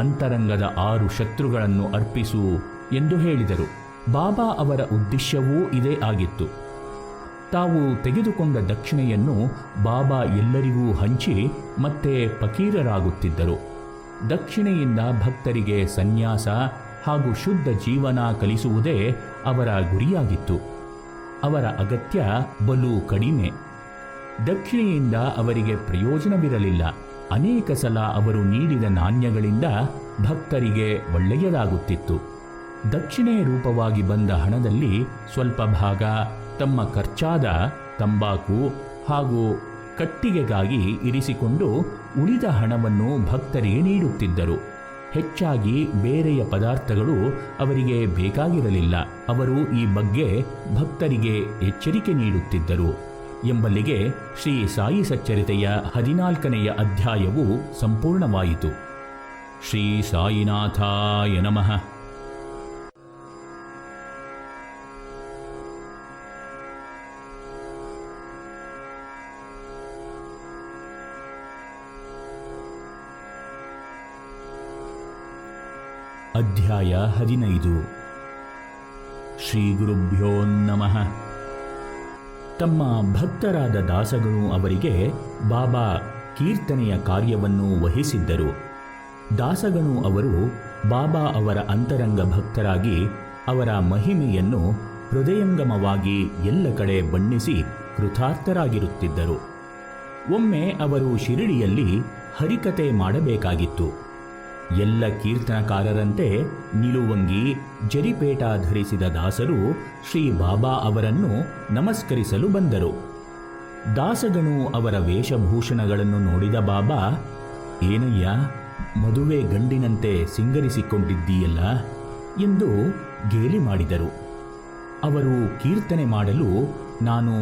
ಅಂತರಂಗದ 6 ಶತ್ರುಗಳನ್ನು ಅರ್ಪಿಸು ಎಂದು ಹೇಳಿದರು. ಬಾಬಾ ಅವರ ಉದ್ದೇಶವೂ ಇದೇ ಆಗಿತ್ತು. ತಾವು ತೆಗೆದುಕೊಂಡ ದಕ್ಷಿಣೆಯನ್ನು ಬಾಬಾ ಎಲ್ಲರಿಗೂ ಹಂಚಿ ಮತ್ತೆ ಫಕೀರರಾಗುತ್ತಿದ್ದರು. ದಕ್ಷಿಣೆಯಿಂದ ಭಕ್ತರಿಗೆ ಸನ್ಯಾಸ ಹಾಗೂ ಶುದ್ಧ ಜೀವನ ಕಲಿಸುವುದೇ ಅವರ ಗುರಿಯಾಗಿತ್ತು. ಅವರ ಅಗತ್ಯ ಬಲು ಕಡಿಮೆ. ದಕ್ಷಿಣೆಯಿಂದ ಅವರಿಗೆ ಪ್ರಯೋಜನವಿರಲಿಲ್ಲ. ಅನೇಕ ಸಲ ಅವರು ನೀಡಿದ ನಾಣ್ಯಗಳಿಂದ ಭಕ್ತರಿಗೆ ಒಳ್ಳೆಯದಾಗುತ್ತಿತ್ತು. ದಕ್ಷಿಣೆ ರೂಪವಾಗಿ ಬಂದ ಹಣದಲ್ಲಿ ಸ್ವಲ್ಪ ಭಾಗ ತಮ್ಮ ಖರ್ಚಾದ ತಂಬಾಕು ಹಾಗೂ ಕಟ್ಟಿಗೆಗಾಗಿ ಇರಿಸಿಕೊಂಡು ಉಳಿದ ಹಣವನ್ನು ಭಕ್ತರಿಗೆ ನೀಡುತ್ತಿದ್ದರು. ಹೆಚ್ಚಾಗಿ ಬೇರೆಯ ಪದಾರ್ಥಗಳು ಅವರಿಗೆ ಬೇಕಾಗಿರಲಿಲ್ಲ. ಅವರು ಈ ಬಗ್ಗೆ ಭಕ್ತರಿಗೆ ಎಚ್ಚರಿಕೆ ನೀಡುತ್ತಿದ್ದರು ಎಂಬಲ್ಲಿಗೆ ಶ್ರೀ ಸಾಯಿ ಸಚ್ಚರಿತೆಯ 14ನೆಯ ಅಧ್ಯಾಯವು ಸಂಪೂರ್ಣವಾಯಿತು. ಶ್ರೀ ಸಾಯಿನಾಥಾಯ ನಮಃ. ಅಧ್ಯಾಯ 15. ಶ್ರೀ ಗುರುಭ್ಯೋ ನಮಃ. ತಮ್ಮ ಭಕ್ತರಾದ ದಾಸಗಣು ಅವರಿಗೆ ಬಾಬಾ ಕೀರ್ತನೆಯ ಕಾರ್ಯವನ್ನು ವಹಿಸಿದ್ದರು. ದಾಸಗಣು ಅವರು ಬಾಬಾ ಅವರ ಅಂತರಂಗ ಭಕ್ತರಾಗಿ ಅವರ ಮಹಿಮೆಯನ್ನು ಹೃದಯಂಗಮವಾಗಿ ಎಲ್ಲ ಕಡೆ ಬಣ್ಣಿಸಿ ಕೃತಾರ್ಥರಾಗಿರುತ್ತಿದ್ದರು. ಒಮ್ಮೆ ಅವರು ಶಿರಡಿಯಲ್ಲಿ ಹರಿಕತೆ ಮಾಡಬೇಕಾಗಿತ್ತು. ಎಲ್ಲ ಕೀರ್ತನಕಾರರಂತೆ ನಿಲುವಂಗಿ ಜರಿಪೇಟ ಧರಿಸಿದ ದಾಸರು ಶ್ರೀ ಬಾಬಾ ಅವರನ್ನು ನಮಸ್ಕರಿಸಲು ಬಂದರು. ದಾಸಗಣು ಅವರ ವೇಷಭೂಷಣಗಳನ್ನು ನೋಡಿದ ಬಾಬಾ, ಏನಯ್ಯ, ಮದುವೆ ಗಂಡಿನಂತೆ ಸಿಂಗರಿಸಿಕೊಂಡಿದ್ದೀಯಲ್ಲ ಎಂದು ಗೇಲಿ ಮಾಡಿದರು. ಅವರು ಕೀರ್ತನೆ ಮಾಡಲು ನಾನು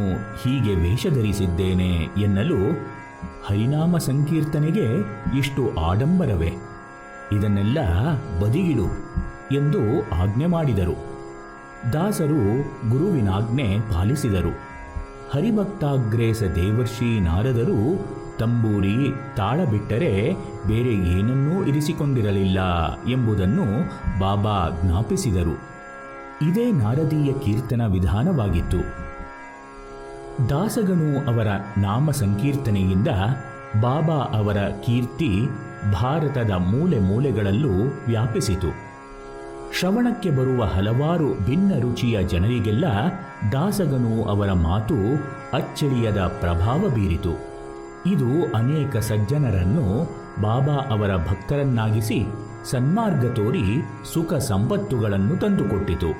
ಹೀಗೆ ವೇಷ ಧರಿಸಿದ್ದೇನೆ ಎನ್ನಲು, ಹರಿನಾಮ ಸಂಕೀರ್ತನೆಗೆ ಇಷ್ಟು ಆಡಂಬರವೇ, ಇದನ್ನೆಲ್ಲ ಬದಿಗಿಡು ಎಂದು ಆಜ್ಞೆ ಮಾಡಿದರು. ದಾಸರು ಗುರುವಿನಾಜ್ಞೆ ಪಾಲಿಸಿದರು. ಹರಿಭಕ್ತಾಗ್ರೇಸ ದೇವರ್ಷಿ ನಾರದರು ತಂಬೂರಿ ತಾಳ ಬಿಟ್ಟರೆ ಬೇರೆ ಏನನ್ನೂ ಇರಿಸಿಕೊಂಡಿರಲಿಲ್ಲ ಎಂಬುದನ್ನು ಬಾಬಾ ಜ್ಞಾಪಿಸಿದರು. ಇದೇ ನಾರದೀಯ ಕೀರ್ತನ ವಿಧಾನವಾಗಿತ್ತು. ದಾಸಗಣು ಅವರ ನಾಮ ಸಂಕೀರ್ತನೆಯಿಂದ ಬಾಬಾ ಅವರ ಕೀರ್ತಿ ಭಾರತದ ಮೂಲೆ ಮೂಲೆಗಳಲ್ಲೂ ವ್ಯಾಪಿಸಿತು. ಶ್ರವಣಕ್ಕೆ ಬರುವ ಹಲವಾರು ಭಿನ್ನ ರುಚಿಯ ಜನರಿಗೆಲ್ಲ ದಾಸಗಣು ಅವರ ಮಾತು ಅಚ್ಚಳಿಯದ ಪ್ರಭಾವ ಬೀರಿತು. ಇದು ಅನೇಕ ಸಜ್ಜನರನ್ನು ಬಾಬಾ ಅವರ ಭಕ್ತರನ್ನಾಗಿಸಿ ಸನ್ಮಾರ್ಗ ತೋರಿ ಸುಖ ಸಂಪತ್ತುಗಳನ್ನು ತಂದುಕೊಟ್ಟಿತು.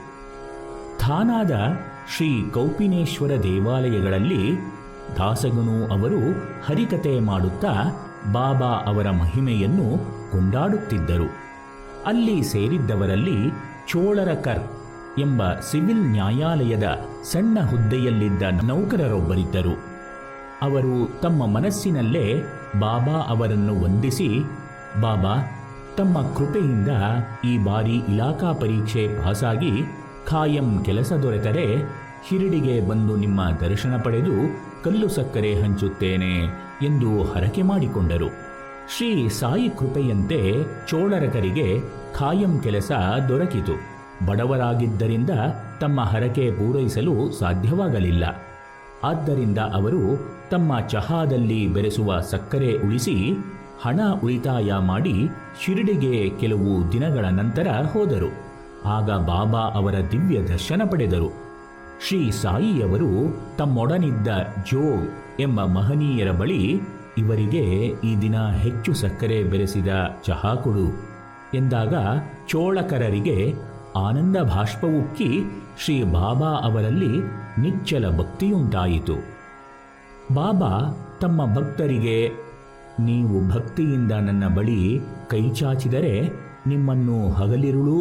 ಥಾನಾದ ಶ್ರೀ ಕೌಪಿನೇಶ್ವರ ದೇವಾಲಯಗಳಲ್ಲಿ ದಾಸಗಣು ಅವರು ಹರಿಕತೆ ಮಾಡುತ್ತಾ ಬಾಬಾ ಅವರ ಮಹಿಮೆಯನ್ನು ಕೊಂಡಾಡುತ್ತಿದ್ದರು. ಅಲ್ಲಿ ಸೇರಿದ್ದವರಲ್ಲಿ ಚೋಳರಕರ್ ಎಂಬ ಸಿವಿಲ್ ನ್ಯಾಯಾಲಯದ ಸಣ್ಣ ಹುದ್ದೆಯಲ್ಲಿದ್ದ ನೌಕರರೊಬ್ಬರಿದ್ದರು. ಅವರು ತಮ್ಮ ಮನಸ್ಸಿನಲ್ಲೇ ಬಾಬಾ ಅವರನ್ನು ವಂದಿಸಿ, ಬಾಬಾ, ತಮ್ಮ ಕೃಪೆಯಿಂದ ಈ ಬಾರಿ ಇಲಾಖಾ ಪರೀಕ್ಷೆ ಪಾಸಾಗಿ ಖಾಯಂ ಕೆಲಸ ದೊರೆತರೆ ಶಿರಡಿಗೆ ಬಂದು ನಿಮ್ಮ ದರ್ಶನ ಪಡೆದು ಕಲ್ಲು ಸಕ್ಕರೆ ಹಂಚುತ್ತೇನೆ ಎಂದು ಹರಕೆ ಮಾಡಿಕೊಂಡರು. ಶ್ರೀ ಸಾಯಿ ಕೃಪೆಯಂತೆ ಚೋಳರಕರಿಗೆ ಖಾಯಂ ಕೆಲಸ ದೊರಕಿತು. ಬಡವರಾಗಿದ್ದರಿಂದ ತಮ್ಮ ಹರಕೆ ಪೂರೈಸಲು ಸಾಧ್ಯವಾಗಲಿಲ್ಲ. ಆದ್ದರಿಂದ ಅವರು ತಮ್ಮ ಚಹಾದಲ್ಲಿ ಬೆರೆಸುವ ಸಕ್ಕರೆ ಉಳಿಸಿ ಹಣ ಉಳಿತಾಯ ಮಾಡಿ ಶಿರಡಿಗೆ ಕೆಲವು ದಿನಗಳ ನಂತರ ಹೋದರು. ಆಗ ಬಾಬಾ ಅವರ ದಿವ್ಯ ದರ್ಶನ ಪಡೆದರು. ಶ್ರೀ ಸಾಯಿಯವರು ತಮ್ಮೊಡನಿದ್ದ ಜೋಗ್ ಎಂಬ ಮಹನೀಯರ ಬಳಿ, ಇವರಿಗೆ ಈ ದಿನ ಹೆಚ್ಚು ಸಕ್ಕರೆ ಬೆರೆಸಿದ ಚಹಾ ಕೊಡು ಎಂದಾಗ ಚೋಳಕರರಿಗೆ ಆನಂದ ಭಾಷ್ಪವುಕ್ಕಿ ಶ್ರೀ ಬಾಬಾ ಅವರಲ್ಲಿ ನಿಚ್ಚಲ ಭಕ್ತಿಯುಂಟಾಯಿತು. ಬಾಬಾ ತಮ್ಮ ಭಕ್ತರಿಗೆ, ನೀವು ಭಕ್ತಿಯಿಂದ ನನ್ನ ಬಳಿ ಕೈಚಾಚಿದರೆ ನಿಮ್ಮನ್ನು ಹಗಲಿರುಳು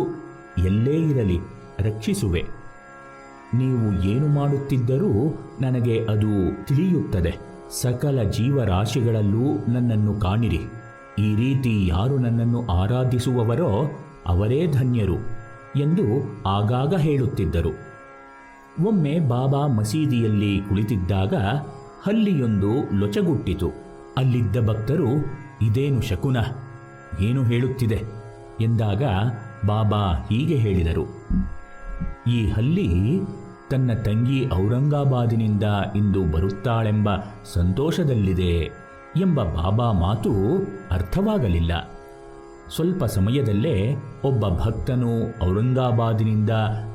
ಎಲ್ಲೇ ಇರಲಿ ರಕ್ಷಿಸುವೆ. ನೀವು ಏನು ಮಾಡುತ್ತಿದ್ದರೂ ನನಗೆ ಅದು ತಿಳಿಯುತ್ತದೆ. ಸಕಲ ಜೀವರಾಶಿಗಳಲ್ಲೂ ನನ್ನನ್ನು ಕಾಣಿರಿ. ಈ ರೀತಿ ಯಾರು ನನ್ನನ್ನು ಆರಾಧಿಸುವವರೋ ಅವರೇ ಧನ್ಯರು ಎಂದು ಆಗಾಗ ಹೇಳುತ್ತಿದ್ದರು. ಒಮ್ಮೆ ಬಾಬಾ ಮಸೀದಿಯಲ್ಲಿ ಕುಳಿತಿದ್ದಾಗ ಹಲ್ಲಿಯೊಂದು ಲೊಚಗುಟ್ಟಿತು. ಅಲ್ಲಿದ್ದ ಭಕ್ತರು, ಇದೇನು ಶಕುನ, ಏನು ಹೇಳುತ್ತಿದೆ ಎಂದಾಗ ಬಾಬಾ ಹೀಗೆ ಹೇಳಿದರು, ಈ ಹಲ್ಲಿ ತನ್ನ ತಂಗಿ ಔರಂಗಾಬಾದಿನಿಂದ ಇಂದು ಬರುತ್ತಾಳೆಂಬ ಸಂತೋಷದಲ್ಲಿದೆ ಎಂಬ ಬಾಬಾ ಮಾತು ಅರ್ಥವಾಗಲಿಲ್ಲ. ಸ್ವಲ್ಪ ಸಮಯದಲ್ಲೇ ಒಬ್ಬ ಭಕ್ತನು ಔರಂಗಾಬಾದಿನಿಂದ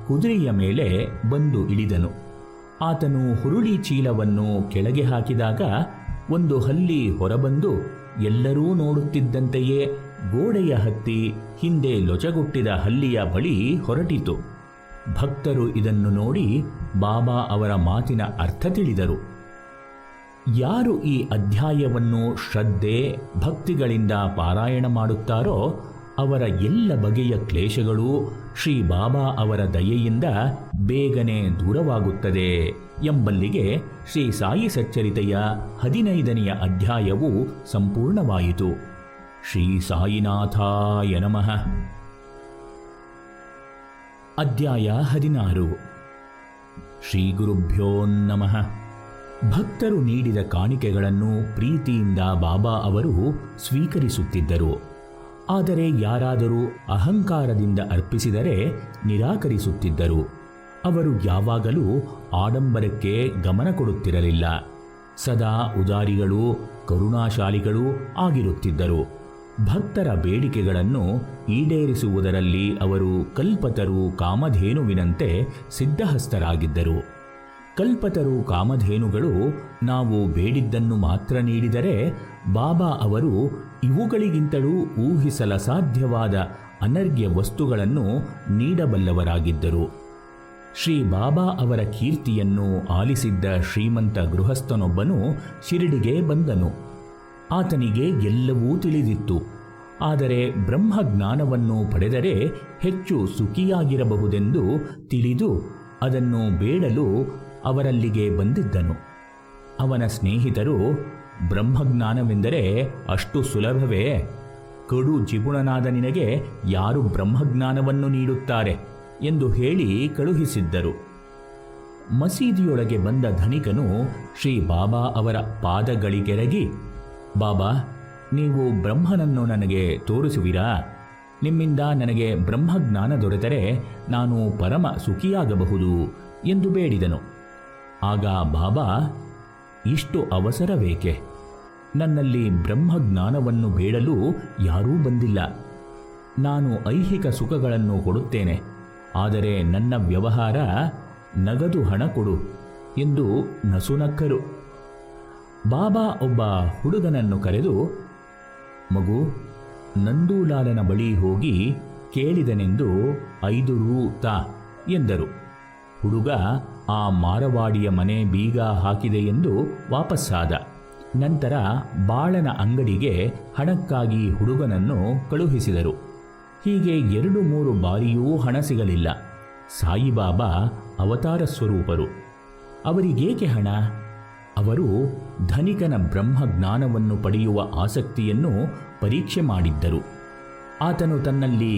ಕುದುರೆಯ ಮೇಲೆ ಬಂದು ಇಳಿದನು. ಆತನು ಹುರುಳಿ ಚೀಲವನ್ನು ಕೆಳಗೆ ಹಾಕಿದಾಗ ಒಂದು ಹಲ್ಲಿ ಹೊರಬಂದು ಎಲ್ಲರೂ ನೋಡುತ್ತಿದ್ದಂತೆಯೇ ಗೋಡೆಯ ಹತ್ತಿ ಹಿಂದೆ ಲೊಚಗುಟ್ಟಿದ ಹಲ್ಲಿಯ ಬಳಿ ಹೊರಟಿತು. ಭಕ್ತರು ಇದನ್ನು ನೋಡಿ ಬಾಬಾ ಅವರ ಮಾತಿನ ಅರ್ಥ ತಿಳಿದರು. ಯಾರು ಈ ಅಧ್ಯಾಯವನ್ನು ಶ್ರದ್ಧೆ ಭಕ್ತಿಗಳಿಂದ ಪಾರಾಯಣ ಮಾಡುತ್ತಾರೋ ಅವರ ಎಲ್ಲ ಬಗೆಯ ಕ್ಲೇಶಗಳು ಶ್ರೀ ಬಾಬಾ ಅವರ ದಯೆಯಿಂದ ಬೇಗನೆ ದೂರವಾಗುತ್ತದೆ ಎಂಬಲ್ಲಿಗೆ ಶ್ರೀ ಸಾಯಿ ಸಚ್ಚರಿತೆಯ 15ನೆಯ ಅಧ್ಯಾಯವು ಸಂಪೂರ್ಣವಾಯಿತು. ಶ್ರೀ ಸಾಯಿನಾಥಾಯ ನಮಃ. ಅಧ್ಯಾಯ 16. ಶ್ರೀ ಗುರುಭ್ಯೋ ನಮಃ. ಭಕ್ತರು ನೀಡಿದ ಕಾಣಿಕೆಗಳನ್ನು ಪ್ರೀತಿಯಿಂದ ಬಾಬಾ ಅವರು ಸ್ವೀಕರಿಸುತ್ತಿದ್ದರು. ಆದರೆ ಯಾರಾದರೂ ಅಹಂಕಾರದಿಂದ ಅರ್ಪಿಸಿದರೆ ನಿರಾಕರಿಸುತ್ತಿದ್ದರು. ಅವರು ಯಾವಾಗಲೂ ಆಡಂಬರಕ್ಕೆ ಗಮನ ಕೊಡುತ್ತಿರಲಿಲ್ಲ. ಸದಾ ಉದಾರಿಗಳು, ಕರುಣಾಶಾಲಿಗಳೂ ಆಗಿರುತ್ತಿದ್ದರು. ಭಕ್ತರ ಬೇಡಿಕೆಗಳನ್ನು ಈಡೇರಿಸುವುದರಲ್ಲಿ ಅವರು ಕಲ್ಪತರು ಕಾಮಧೇನುವಿನಂತೆ ಸಿದ್ಧಹಸ್ತರಾಗಿದ್ದರು. ಕಲ್ಪತರು ಕಾಮಧೇನುಗಳು ನಾವು ಬೇಡಿದ್ದನ್ನು ಮಾತ್ರ ನೀಡಿದರೆ ಬಾಬಾ ಅವರು ಇವುಗಳಿಗಿಂತಲೂ ಊಹಿಸಲಸಾಧ್ಯವಾದ ಅನರ್ಘ್ಯ ವಸ್ತುಗಳನ್ನು ನೀಡಬಲ್ಲವರಾಗಿದ್ದರು. ಶ್ರೀ ಬಾಬಾ ಅವರ ಕೀರ್ತಿಯನ್ನು ಆಲಿಸಿದ್ದ ಶ್ರೀಮಂತ ಗೃಹಸ್ಥನೊಬ್ಬನು ಶಿರಡಿಗೆ ಬಂದನು. ಆತನಿಗೆ ಎಲ್ಲವೂ ತಿಳಿದಿತ್ತು. ಆದರೆ ಬ್ರಹ್ಮಜ್ಞಾನವನ್ನು ಪಡೆದರೆ ಹೆಚ್ಚು ಸುಖಿಯಾಗಿರಬಹುದೆಂದು ತಿಳಿದು ಅದನ್ನು ಬೇಡಲು ಅವರಲ್ಲಿಗೆ ಬಂದಿದ್ದನು. ಅವನ ಸ್ನೇಹಿತರು, ಬ್ರಹ್ಮಜ್ಞಾನವೆಂದರೆ ಅಷ್ಟು ಸುಲಭವೇ? ಕಡು ಜಿಪುಣನಾದ ನಿನಗೆ ಯಾರು ಬ್ರಹ್ಮಜ್ಞಾನವನ್ನು ನೀಡುತ್ತಾರೆ ಎಂದು ಹೇಳಿ ಕಳುಹಿಸಿದ್ದರು. ಮಸೀದಿಯೊಳಗೆ ಬಂದ ಧನಿಕನು ಶ್ರೀ ಬಾಬಾ ಅವರ ಪಾದಗಳಿಗೆರಗಿ, ಬಾಬಾ, ನೀವು ಬ್ರಹ್ಮನನ್ನು ನನಗೆ ತೋರಿಸುವಿರಾ? ನಿಮ್ಮಿಂದ ನನಗೆ ಬ್ರಹ್ಮಜ್ಞಾನ ದೊರೆತರೆ ನಾನು ಪರಮ ಸುಖಿಯಾಗಬಹುದು ಎಂದು ಬೇಡಿದನು. ಆಗ ಬಾಬಾ, ಇಷ್ಟು ಅವಸರವೇಕೆ? ನನ್ನಲ್ಲಿ ಬ್ರಹ್ಮಜ್ಞಾನವನ್ನು ಬೇಡಲು ಯಾರೂ ಬಂದಿಲ್ಲ. ನಾನು ಐಹಿಕ ಸುಖಗಳನ್ನು ಕೊಡುತ್ತೇನೆ, ಆದರೆ ನನ್ನ ವ್ಯವಹಾರ ನಗದು ಹಣ ಕೊಡು ಎಂದು ನಸುನಕ್ಕರು. ಬಾಬಾ ಒಬ್ಬ ಹುಡುಗನನ್ನು ಕರೆದು, ಮಗು, ನಂದೂಲಾಲನ ಬಳಿ ಹೋಗಿ ಕೇಳಿದನೆಂದು 5 ರೂ ತಾ ಎಂದರು. ಹುಡುಗ ಆ ಮಾರವಾಡಿಯ ಮನೆ ಬೀಗ ಹಾಕಿದೆ ಎಂದು ವಾಪಸ್ಸಾದ. ನಂತರ ಬಾಳನ ಅಂಗಡಿಗೆ ಹಣಕ್ಕಾಗಿ ಹುಡುಗನನ್ನು ಕಳುಹಿಸಿದರು. ಹೀಗೆ 2-3 ಬಾರಿಯೂ ಹಣ ಸಿಗಲಿಲ್ಲ. ಸಾಯಿಬಾಬಾ ಅವತಾರ ಸ್ವರೂಪರು. ಅವರಿಗೇಕೆ ಹಣ? ಅವರು ಧನಿಕನ ಬ್ರಹ್ಮಜ್ಞಾನವನ್ನು ಪಡೆಯುವ ಆಸಕ್ತಿಯನ್ನು ಪರೀಕ್ಷೆ ಮಾಡಿದ್ದರು. ಆತನು ತನ್ನಲ್ಲಿ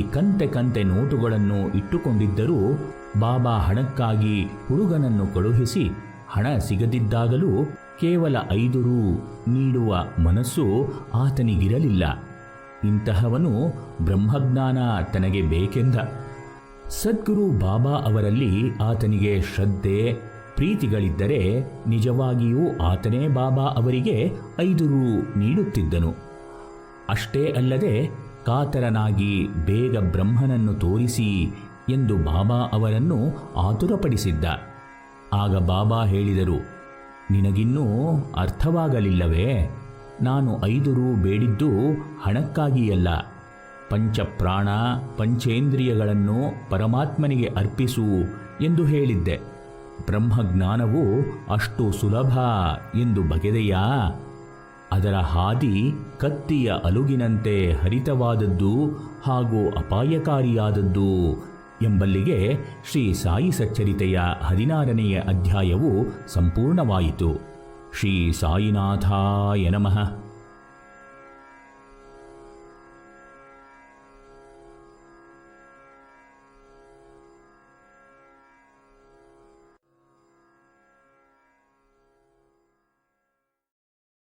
ಕಂತೆ ನೋಟುಗಳನ್ನು ಇಟ್ಟುಕೊಂಡಿದ್ದರೂ ಬಾಬಾ ಹಣಕ್ಕಾಗಿ ಹುಡುಗನನ್ನು ಕಳುಹಿಸಿ ಹಣ ಸಿಗದಿದ್ದಾಗಲೂ ಕೇವಲ 5 ರೂ ನೀಡುವ ಮನಸ್ಸು ಆತನಿಗಿರಲಿಲ್ಲ. ಇಂತಹವನು ಬ್ರಹ್ಮಜ್ಞಾನ ತನಗೆ ಬೇಕೆಂದ. ಸದ್ಗುರು ಬಾಬಾ ಅವರಲ್ಲಿ ಆತನಿಗೆ ಶ್ರದ್ಧೆ ಪ್ರೀತಿಗಳಿದ್ದರೆ ನಿಜವಾಗಿಯೂ ಆತನೇ ಬಾಬಾ ಅವರಿಗೆ 5 ರೂ ನೀಡುತ್ತಿದ್ದನು. ಅಷ್ಟೇ ಅಲ್ಲದೆ ಕಾತರನಾಗಿ ಬೇಗ ಬ್ರಹ್ಮನನ್ನು ತೋರಿಸಿ ಎಂದು ಬಾಬಾ ಅವರನ್ನು ಆತುರಪಡಿಸಿದ್ದ. ಆಗ ಬಾಬಾ ಹೇಳಿದರು, ನಿನಗಿನ್ನೂ ಅರ್ಥವಾಗಲಿಲ್ಲವೇ? ನಾನು 5 ರೂ ಬೇಡಿದ್ದು ಹಣಕ್ಕಾಗಿಯಲ್ಲ. ಪಂಚಪ್ರಾಣ ಪಂಚೇಂದ್ರಿಯಗಳನ್ನು ಪರಮಾತ್ಮನಿಗೆ ಅರ್ಪಿಸು ಎಂದು ಹೇಳಿದ್ದೆ. ಬ್ರಹ್ಮಜ್ಞಾನವು ಅಷ್ಟು ಸುಲಭ ಎಂದು ಬಗೆದೆಯಾ? ಅದರ ಹಾದಿ ಕತ್ತಿಯ ಅಲುಗಿನಂತೆ ಹರಿತವಾದದ್ದು ಹಾಗೂ ಅಪಾಯಕಾರಿಯಾದದ್ದು ಎಂಬಲ್ಲಿಗೆ ಶ್ರೀ ಸಾಯಿ ಸಚ್ಚರಿತೆಯ 16ನೆಯ ಅಧ್ಯಾಯವು ಸಂಪೂರ್ಣವಾಯಿತು. ಶ್ರೀ ಸಾಯಿನಾಥಾಯ ನಮಃ.